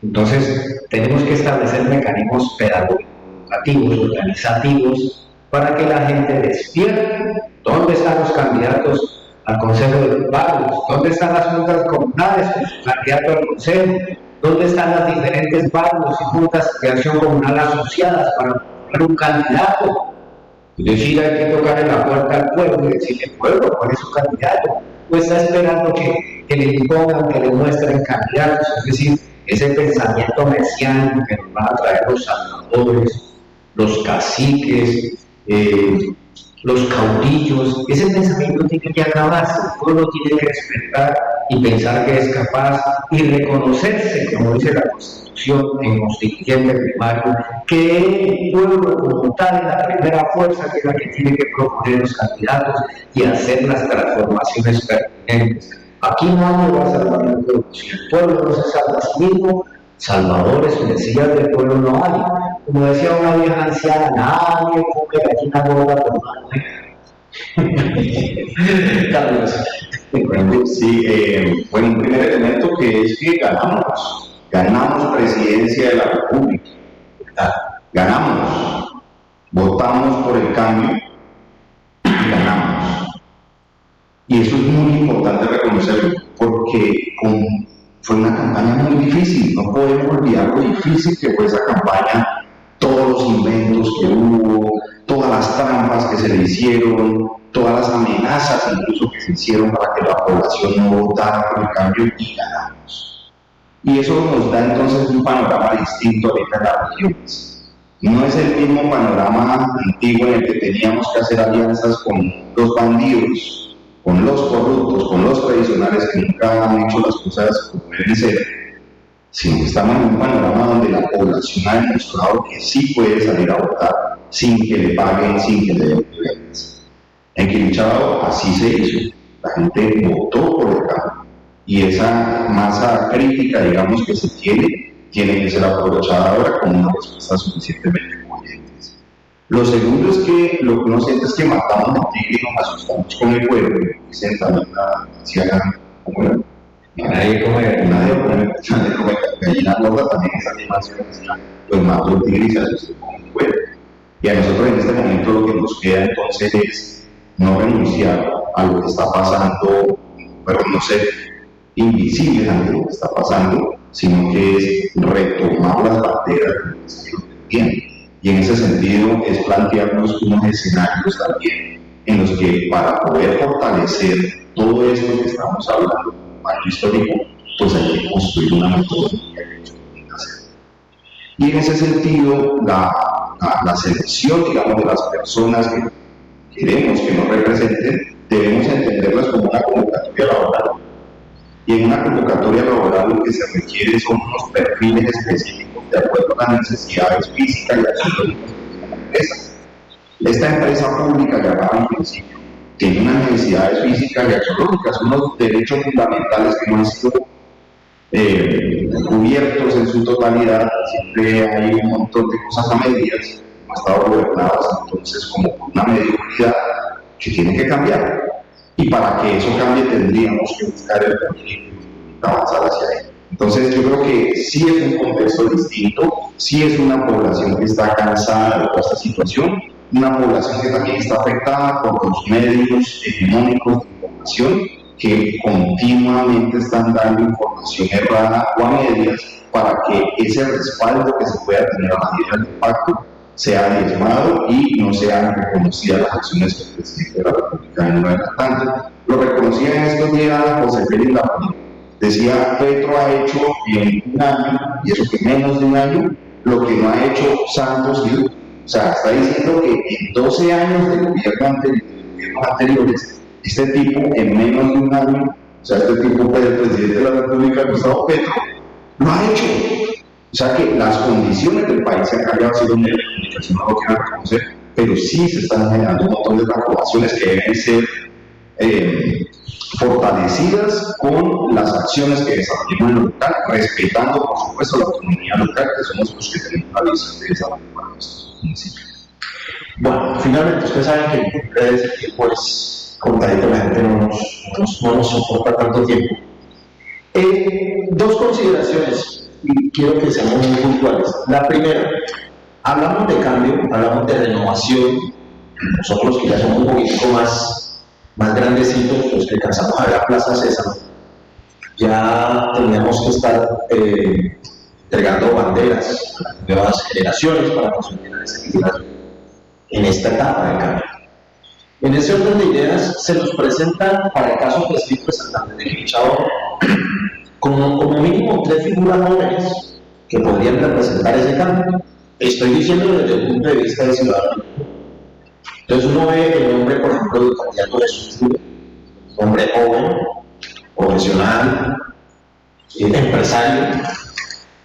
Entonces, tenemos que establecer mecanismos pedagógicos, educativos, organizativos, para que la gente despierte. ¿Dónde están los candidatos al Consejo de los Barrios? ¿Dónde están las juntas comunales con su candidato al Consejo? ¿Dónde están las diferentes barrios y juntas de acción comunal asociadas para poner un candidato? Es decir, hay que tocarle la puerta al pueblo y decirle, pueblo, ¿cuál es su candidato? ¿O está esperando que le impongan, que le muestren candidatos? Es decir, ese pensamiento mesiánico que nos van a traer los salvadores, los caciques, los caudillos, ese pensamiento tiene que acabarse. El pueblo tiene que despertar y pensar que es capaz y reconocerse, como dice la Constitución en constituyente primario, que el pueblo como tal es la primera fuerza que es la que tiene que proponer los candidatos y hacer las transformaciones pertinentes. Aquí no hay que salvar al pueblo. Si el pueblo no se salva a sí mismo, salvadores o mesías del pueblo no hay. Como decía una vieja anciana, nadie come gallina gorda por mano. Sí, bueno, un primer elemento que es que ganamos presidencia de la República, ganamos, votamos por el cambio y ganamos. Y eso es muy importante reconocerlo, porque fue una campaña muy difícil, no podemos olvidar lo difícil que fue esa campaña, todos los inventos que hubo, todas las trampas que se le hicieron, todas las amenazas incluso que se hicieron para que la población no votara por el cambio y ganamos. Y eso nos da entonces un panorama distinto ahorita en las regiones. No es el mismo panorama antiguo en el que teníamos que hacer alianzas con los bandidos, con los corruptos, con los tradicionales que nunca han hecho las cosas como deben ser, sino que estamos en un panorama donde la población ha demostrado que sí puede salir a votar sin que le paguen, sin que le den violencia. En Quilichao así se hizo, la gente votó por el cambio y esa masa crítica, digamos, que se tiene que ser aprovechada ahora con una respuesta suficientemente coherente. Lo segundo es que lo que uno siente es que matamos al tigre y nos asustamos con el pueblo. Dicen también la anciana, como nadie come gallina gorda, también esa animación decía, pues mató el tigre y se asustó con el pueblo. Y a nosotros en este momento lo que nos queda entonces es no renunciar a lo que está pasando, pero no ser invisibles ante lo que está pasando, sino que es retomar las banderas de lo que se bien. Y en ese sentido es plantearnos unos escenarios también en los que para poder fortalecer todo esto que estamos hablando, marco histórico, pues hay que construir una metodología que permita hacerlo. Y en ese sentido, la selección, digamos, de las personas que queremos que nos representen, debemos entenderlas como una convocatoria laboral. Y en una convocatoria laboral lo que se requiere son unos perfiles específicos de acuerdo a las necesidades físicas y psicológicas de la empresa. Esta empresa pública, llamada en principio, tiene unas necesidades físicas y axiológicas, unos derechos fundamentales que no han sido cubiertos en su totalidad. Siempre hay un montón de cosas a medias, no han estado gobernadas entonces como una mediocridad que tiene que cambiar. Y para que eso cambie tendríamos que buscar el camino y avanzar hacia él. Entonces yo creo que sí es un contexto distinto, sí es una población que está cansada de toda esta situación, una población que también está afectada por los medios hegemónicos de información que continuamente están dando información errada o a medias para que ese respaldo que se pueda tener a la medida del impacto sea diezmado y no sean reconocidas las acciones que el presidente de la República venga adelantando. Lo reconocía en estos días José Félix Lamanía. Decía, Petro ha hecho en un año, y eso que menos de un año, lo que no ha hecho Santos y Duque. O sea, está diciendo que en 12 años de gobiernos anteriores, este tipo en menos de un año, o sea, este tipo el presidente de la República, Gustavo Petro, lo ha hecho. O sea que las condiciones del país se han cambiado, si los medios de comunicación no lo quieran reconocer, pero sí se están generando un montón de transformaciones que deben ser fortalecidas con las acciones que desarrollamos en lo local, respetando, por supuesto, la autonomía local, que somos los que tenemos la visión de desarrollo para nuestros municipios. Bueno, finalmente, ustedes saben que en redes el tiempo es cortadito, la gente no nos soporta tanto tiempo. Dos consideraciones, y quiero que seamos muy puntuales. La primera, hablamos de cambio, hablamos de renovación. Nosotros que ya somos un poquito más grandecitos, los que alcanzamos a ver la Plaza César, ya teníamos que estar entregando banderas a las nuevas generaciones para consolidar ese liderazgo en esta etapa de cambio. En ese orden de ideas se nos presenta, para el caso específico de Santander de Quilichao, como mínimo 3 figuras jóvenes que podrían representar ese cambio. Estoy diciendo desde el punto de vista del ciudadano. Entonces uno ve el nombre, por ejemplo, del candidato de Susur, hombre joven, profesional, empresario.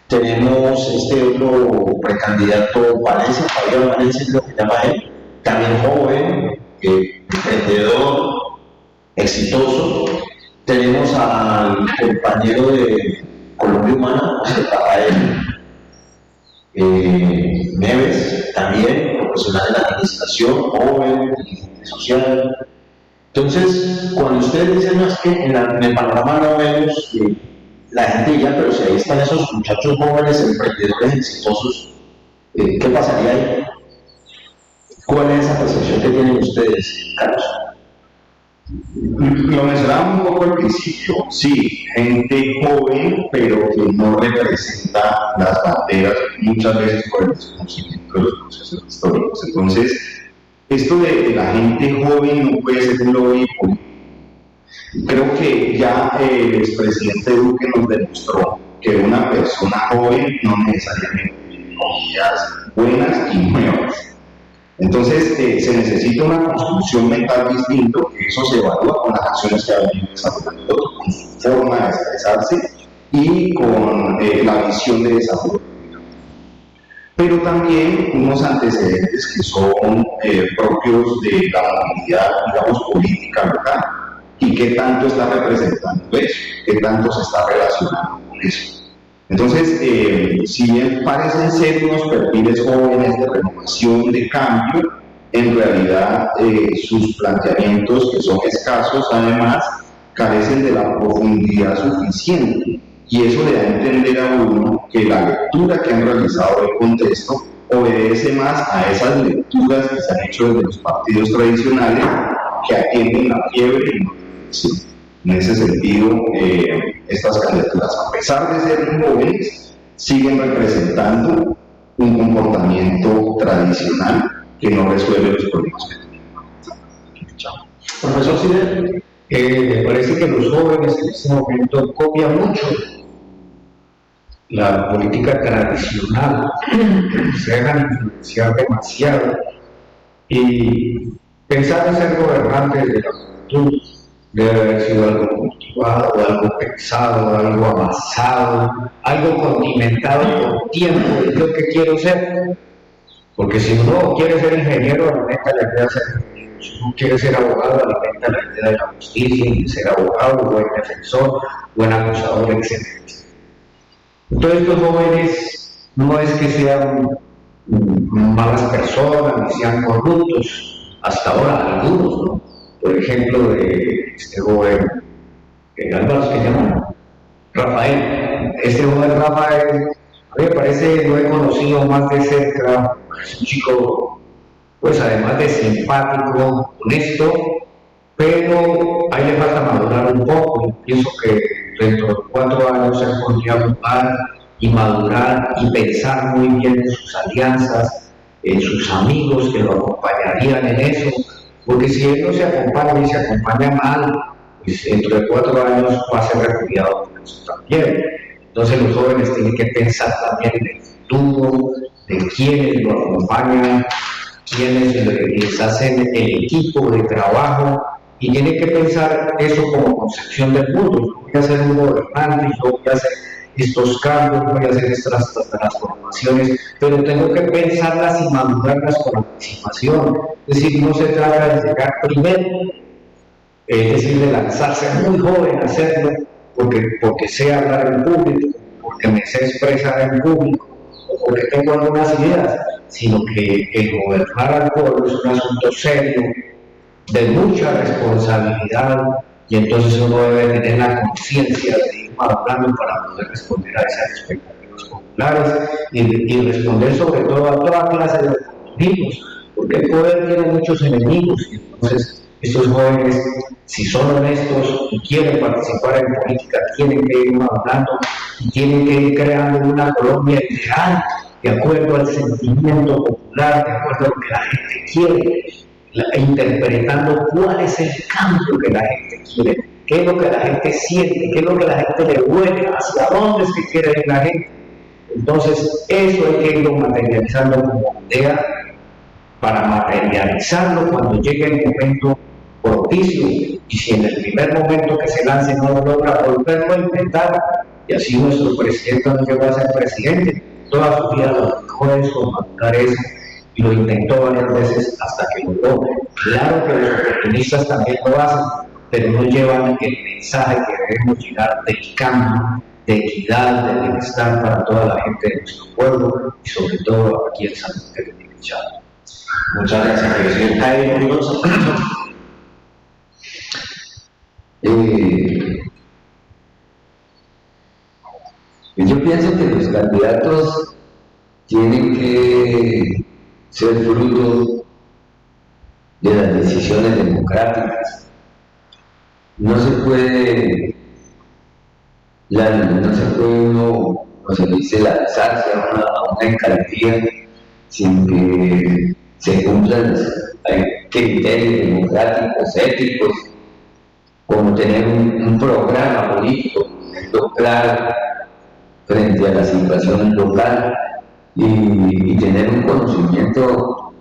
Tenemos este otro precandidato Valencia, Fabián Valencia, creo que llama él, también joven, emprendedor, exitoso. Tenemos al compañero de Colombia Humana, Rafael Neves, también profesional de la administración, joven, dirigente social. Entonces, cuando ustedes dicen, no, es que en el panorama no vemos la gente ya, pero si ahí están esos muchachos jóvenes, emprendedores exitosos, ¿qué pasaría ahí? ¿Cuál es esa percepción que tienen ustedes, Carlos? Lo mencionaba un poco al principio, sí, gente joven, pero que no representa las banderas muchas veces por el desconocimiento de los procesos históricos. Entonces, esto de la gente joven no puede ser un lobby político. Creo que ya el expresidente Duque nos demostró que una persona joven no necesariamente tiene ideas buenas y nuevas. Entonces, se necesita una construcción mental distinta, que eso se evalúa con las acciones que ha venido desarrollando, con su forma de expresarse y con la visión de desarrollo. Pero también unos antecedentes que son propios de la movilidad, digamos, política local, y qué tanto está representando eso, qué tanto se está relacionando con eso. Entonces, si bien parecen ser unos perfiles jóvenes de renovación, de cambio, en realidad sus planteamientos, que son escasos, además, carecen de la profundidad suficiente. Y eso le da a entender a uno que la lectura que han realizado del contexto obedece más a esas lecturas que se han hecho desde los partidos tradicionales, que atienden la fiebre y no la reflexión. En ese sentido, estas candidaturas, a pesar de ser jóvenes, siguen representando un comportamiento tradicional que no resuelve los problemas que tenemos. Profesor Sidel. Me parece que los jóvenes en este momento copian mucho la política tradicional, se dejan influenciar demasiado y pensar en ser gobernante de la juventud debe haber sido algo cultivado, algo pensado, algo amasado, algo condimentado con tiempo. Es lo que quiero ser, porque si uno quiere ser ingeniero, alimenta la idea de ser ingeniero. Si uno quiere ser abogado, alimenta la idea de la justicia y de ser abogado, buen defensor, buen acusador, etc. Entonces estos jóvenes no es que sean malas personas ni sean corruptos, hasta ahora algunos, ¿no? Por ejemplo, de este joven, Álvaro, ¿qué se llama? Rafael. Este joven Rafael, a mí me parece, lo he conocido más de cerca, es un chico, pues además de simpático, honesto, pero ahí le falta madurar un poco. Pienso que dentro de 4 años se podría jugar y madurar y pensar muy bien en sus alianzas, en sus amigos que lo acompañarían en eso, porque si él no se acompaña y se acompaña mal, pues dentro de 4 años va a ser refugiado por eso también. Entonces los jóvenes tienen que pensar también en el futuro, de quiénes lo acompañan, quienes les hacen el equipo de trabajo, y tiene que pensar eso como concepción del mundo. Yo voy a ser un gobernante, yo voy a hacer estos cambios, voy a hacer estas transformaciones, pero tengo que pensarlas y madurarlas con anticipación. Es decir, no se trata de llegar primero, es decir, de lanzarse muy joven a hacerlo, porque sé hablar en público, porque me sé expresar en público, o porque tengo algunas ideas, sino que el gobernar al pueblo es un asunto serio, de mucha responsabilidad, y entonces uno debe tener la conciencia de ir madurando para poder responder a esas expectativas populares y responder sobre todo a toda clase de enemigos, porque el poder tiene muchos enemigos, y entonces estos jóvenes, si son honestos y quieren participar en política, tienen que ir madurando y tienen que ir creando una Colombia ideal, de acuerdo al sentimiento popular, de acuerdo a lo que la gente quiere, interpretando cuál es el cambio que la gente quiere, qué es lo que la gente siente, qué es lo que la gente le huele, hacia dónde es que quiere ir la gente. Entonces, eso hay que irlo materializando como idea, para materializarlo cuando llegue el momento propicio, y si en el primer momento que se lance no lo logra, volverlo a intentar. Y así nuestro presidente no llegó a ser presidente, toda su vida lo dejó eso, madurar eso, y lo intentó varias veces hasta que logró. Claro que los oportunistas también lo hacen, pero no llevan el mensaje que debemos llegar del cambio, de equidad, de bienestar para toda la gente de nuestro pueblo y sobre todo aquí en San Pedro de Chávez. Muchas gracias, presidenta. Yo pienso que los candidatos tienen que ser fruto de las decisiones democráticas. No se puede uno, como se dice, lanzarse a una alcaldía sin que se cumplan los criterios democráticos, éticos, como tener un programa político claro frente a la situación local y tener un conocimiento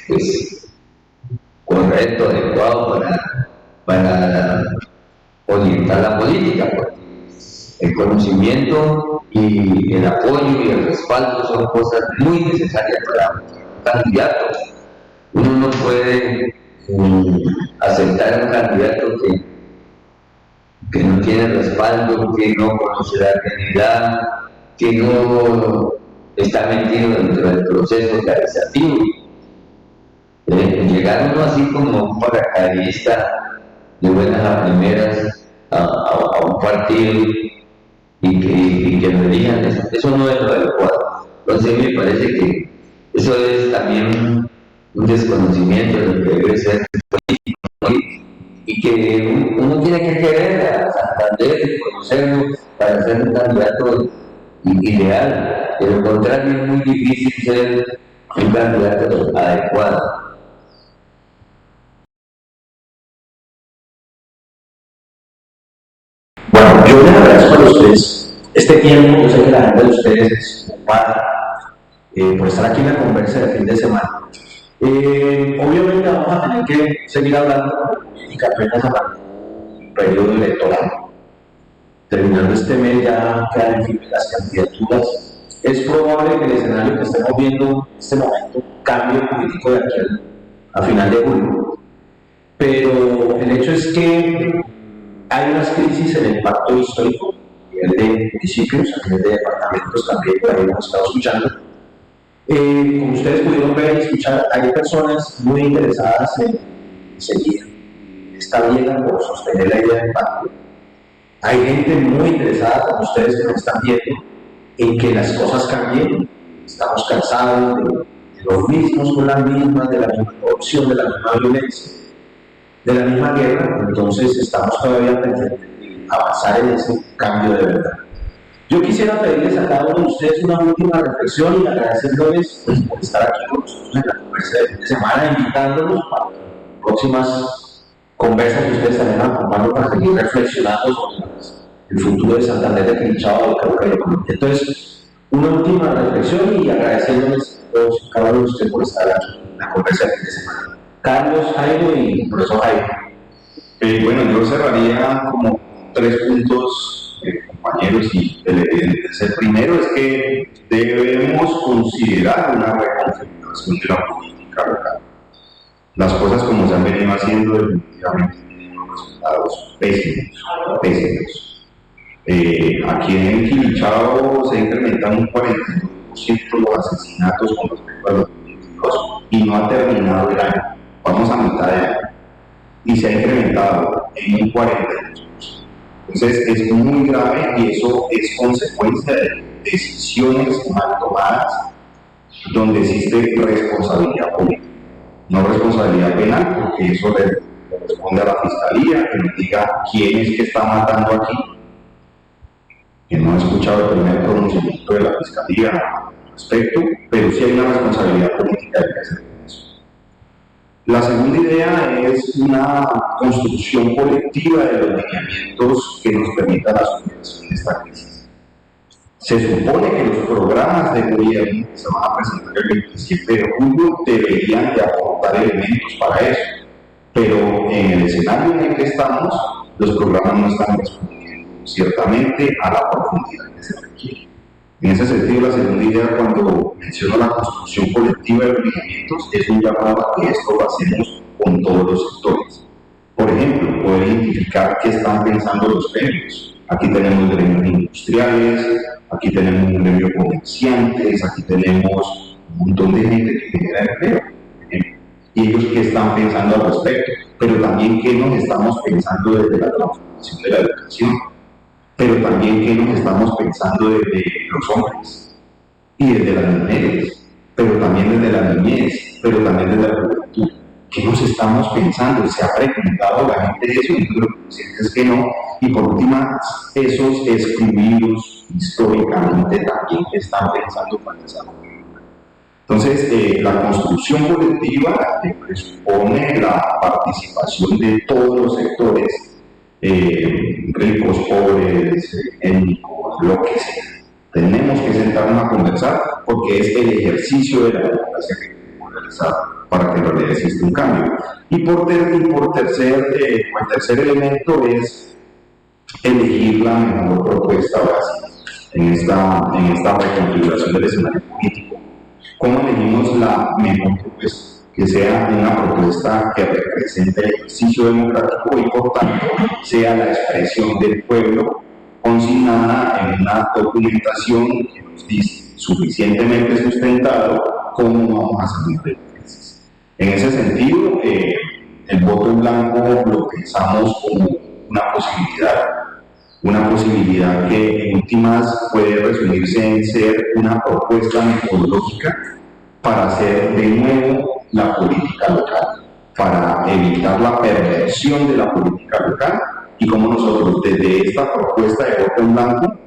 pues, correcto, adecuado para orientar la política, porque el conocimiento y el apoyo y el respaldo son cosas muy necesarias para un candidato. Uno no puede aceptar a un candidato que no tiene respaldo, que no conoce la realidad, que no está metido dentro del proceso organizativo. Llegar uno así como un paracaidista de buenas a primeras a un partido y que lo elijan, eso no es lo adecuado. Entonces me parece que eso es también un desconocimiento de lo que debe ser político, ¿no? Y que uno tiene que querer a Santander y conocerlo para ser un candidato ideal. De lo contrario es muy difícil ser un candidato adecuado. ustedes este tiempo. Yo sé que la agenda de ustedes es ocupada, por estar aquí en la conversa de fin de semana. Obviamente vamos a tener que seguir hablando de política apenas a un periodo electoral. Terminando este mes ya quedan en firme las candidaturas. Es probable que el escenario que estemos viendo en este momento cambie político de aquí a final de julio. Pero el hecho es que hay unas crisis en el pacto histórico a nivel de municipios, a nivel de departamentos también, por ahí hemos estado escuchando. Como ustedes pudieron ver y escuchar, hay personas muy interesadas en seguir esta vía por sostener la idea del pacto. Hay gente muy interesada, como ustedes que nos están viendo, en que las cosas cambien. Estamos cansados de los mismos con las mismas, de la misma corrupción, de la misma violencia, de la misma guerra. Entonces estamos todavía pendientes de avanzar en ese cambio de verdad. Yo quisiera pedirles a cada uno de ustedes una última reflexión y agradecerles pues, por estar aquí con nosotros en la conversa de fin de semana, invitándolos para próximas conversas que ustedes estarán acompañando para seguir reflexionando sobre el futuro de Santander, de Quilichao, de Cauca y de Colombia. Entonces, una última reflexión y agradeciéndoles a todos y cada uno de ustedes por estar aquí en la conversa de fin de semana. Carlos, Jairo y profesor Jairo. Bueno, yo cerraría como 3 puntos, compañeros y televidentes. El primero es que debemos considerar una reconfiguración de la política local. Las cosas como se han venido haciendo definitivamente tienen unos resultados pésimos. Aquí en Quilichao se incrementan un 42% los asesinatos con respecto a los 2022 y no ha terminado el año. Vamos a mitad de año y se ha incrementado en un 42%. Entonces es muy grave y eso es consecuencia de decisiones mal tomadas donde existe responsabilidad política, no responsabilidad penal, porque eso le corresponde a la fiscalía que nos diga quién es que está matando aquí, que no he escuchado el primer pronunciamiento de la fiscalía al respecto, pero sí hay una responsabilidad política de que hacer eso. La segunda idea es una construcción colectiva de los lineamientos que nos permitan la superación de esta crisis. Se supone que los programas de gobierno que se van a presentar el 27 de julio deberían de aportar elementos para eso, pero en el escenario en el que estamos, los programas no están respondiendo ciertamente a la profundidad que se requiere. En ese sentido, la segunda idea, cuando menciono la construcción colectiva de los lineamientos, es un llamado a que esto lo hacemos con todos los sectores. Por ejemplo, poder identificar qué están pensando los gremios. Aquí tenemos gremios industriales, aquí tenemos un gremio de comerciantes, aquí tenemos un montón de gente que genera empleo. Y ellos qué están pensando al respecto, pero también qué nos estamos pensando desde la transformación de la educación, pero también qué nos estamos pensando desde los hombres y desde las mujeres, pero también desde la niñez, pero también desde la juventud. ¿Qué nos estamos pensando? ¿Se ha preguntado la gente eso? Y lo que es que no. Y por última, esos excluidos históricamente también están pensando para desarrollo. Entonces, la construcción colectiva presupone la participación de todos los sectores, ricos, pobres, étnicos, lo que sea. Tenemos que sentarnos a conversar porque es el ejercicio de la democracia que queremos realizar para que realmente exista un cambio. Y el tercer elemento es elegir la mejor propuesta en esta reconfiguración del escenario político. ¿Cómo elegimos la mejor propuesta? Que sea una propuesta que represente el ejercicio democrático y por tanto sea la expresión del pueblo consignada en una documentación que nos dice suficientemente sustentado cómo vamos a salir de la crisis. En ese sentido, el voto en blanco lo pensamos como una posibilidad que en últimas puede resumirse en ser una propuesta metodológica para hacer de nuevo la política local, para evitar la perversión de la política local y como nosotros desde esta propuesta de voto en blanco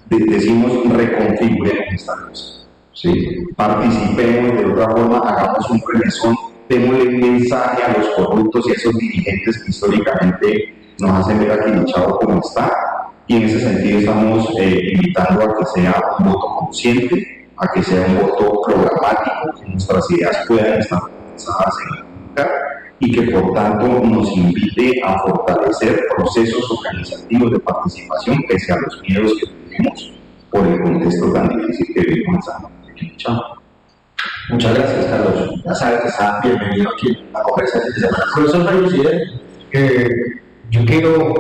decimos reconfiguremos esta cosa, ¿sí? Participemos de otra forma, hagamos un remesón, démosle un mensaje a los corruptos y a esos dirigentes que históricamente nos hacen ver a Quilichao como está, y en ese sentido estamos invitando a que sea un voto consciente, a que sea un voto programático, que nuestras ideas puedan estar pensadas en la comunidad y que por tanto nos invite a fortalecer procesos organizativos de participación pese a los miedos que tenemos por el contexto tan difícil que vivimos en San Juan. Muchas gracias, Carlos. Ya sabes que está bienvenido aquí a conversación de semana. Profesor Mario Sidel, yo quiero,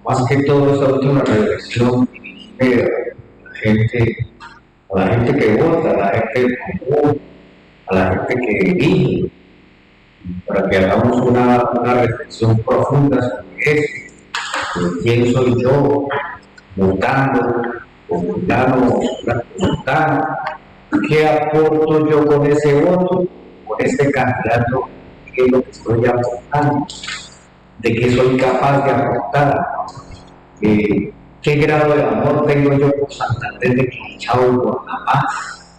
más que todo, esta última reflexión dirigirme a la gente que vota, a la gente común, a la gente que elige, para que hagamos una reflexión profunda sobre esto. ¿Quién soy yo votando, o fulano, votando? ¿Qué aporto yo con ese voto, con este candidato? ¿Qué es lo que estoy aportando? ¿De qué soy capaz de aportar? ¿Qué grado de amor tengo yo por Santander de Quilichao y por la paz?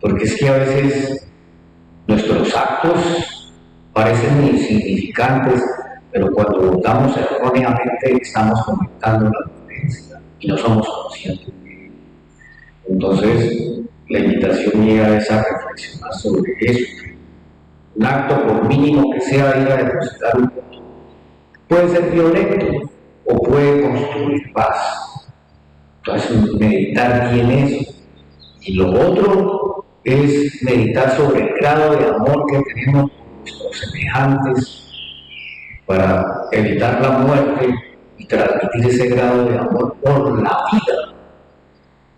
Porque es que a veces nuestros actos parecen insignificantes, pero cuando votamos erróneamente estamos fomentando la violencia y no somos conscientes de ello. Entonces, la invitación mía es a reflexionar sobre eso. Un acto, por mínimo que sea, ir a depositar un voto. Puede ser violento o puede construir paz. Entonces, meditar bien eso. Y lo otro es meditar sobre el grado de amor que tenemos con nuestros semejantes para evitar la muerte y transmitir ese grado de amor por la vida.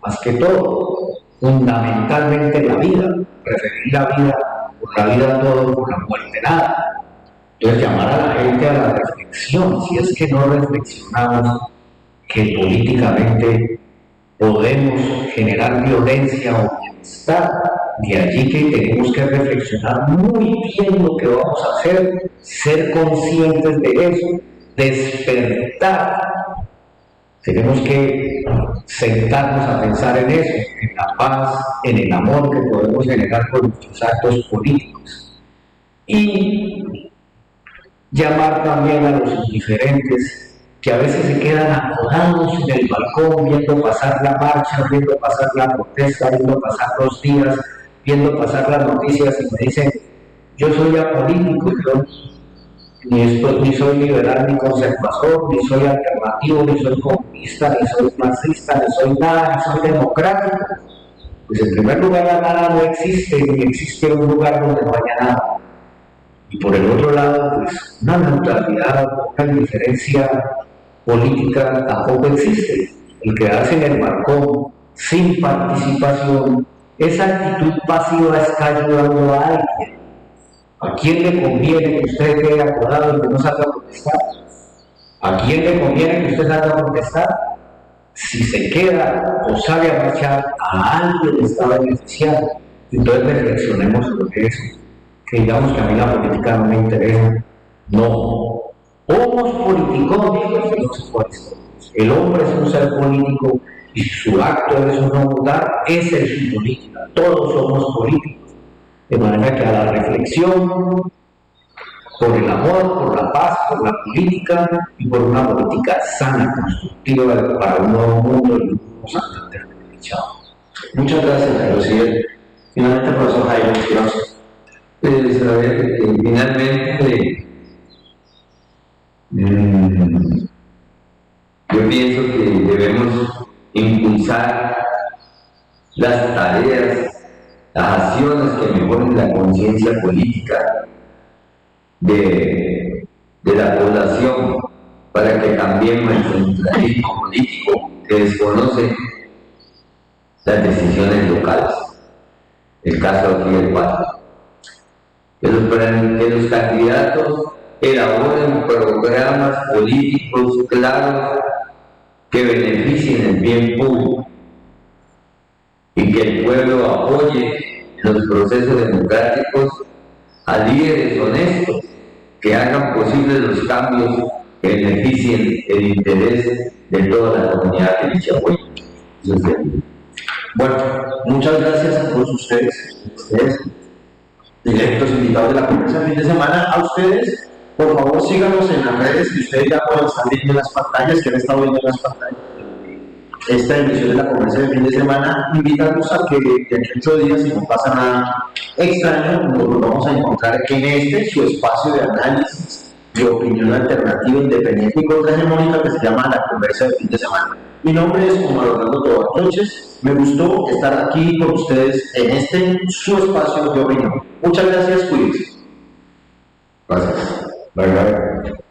Más que todo, fundamentalmente la vida, preferir la vida por la vida todo, por la muerte nada. Entonces llamar a la gente a la reflexión, si es que no reflexionamos que políticamente podemos generar violencia o bienestar, de allí que tenemos que reflexionar muy bien lo que vamos a hacer, ser conscientes de eso, despertar. Tenemos que sentarnos a pensar en eso, en la paz, en el amor que podemos generar con nuestros actos políticos. Y llamar también a los indiferentes que a veces se quedan acodados en el balcón viendo pasar la marcha, viendo pasar la protesta, viendo pasar los días, viendo pasar las noticias y me dicen, yo soy apolítico, yo ni soy liberal ni conservador, ni soy alternativo, ni soy comunista, ni soy marxista, ni soy nada, ni soy democrático. Pues en primer lugar la nada no existe, ni existe un lugar donde no haya nada. Y por el otro lado, pues una neutralidad, una indiferencia política tampoco existe. El quedarse en el balcón sin participación, esa actitud pasiva está ayudando a alguien. ¿A quién le conviene que usted quede acordado y que no salga a protestar? ¿A quién le conviene que usted salga a protestar? Si se queda o sale a marchar, a alguien le está beneficiando. Entonces reflexionemos sobre eso. Que digamos que a mí la política no me interesa. No. Somos políticos, filósofos. El hombre es un ser político y su acto es no votar, esa es su política. Todos somos políticos. De manera que a la reflexión por el amor, por la paz, por la política y por una política sana, constructiva para un nuevo mundo y un nuevo Santander. Chao. Muchas gracias, Carlos Sidel. Finalmente, profesor Jaime Quiroz. Pues a ver, finalmente yo pienso que debemos impulsar las tareas, las acciones que mejoren la conciencia política de la población para que cambiemos el centralismo político que desconoce las decisiones locales. El caso aquí del Guate. Que los candidatos elaboren programas políticos claros que beneficien el bien público y que el pueblo apoye los procesos democráticos a líderes honestos que hagan posibles los cambios que beneficien el interés de toda la comunidad de Lichahuay. Bueno, muchas gracias a todos ustedes, directos invitados de la conferencia fin de semana, a ustedes Por favor, síganos en las redes que ustedes ya pueden estar viendo en las pantallas, que han estado viendo en las pantallas. Esta emisión de la conversa de fin de semana, invitarnos a que de aquí a 8 días, si no pasa nada extraño, nos volvamos a encontrar en su espacio de análisis, de opinión alternativa, independiente y contrahegemónica, que se llama La Conversa de Fin de Semana. Mi nombre es Omar Orlando Tobar Noches. Me gustó estar aquí con ustedes en su espacio de opinión. Muchas gracias, cuídense. Gracias. Bye, bye.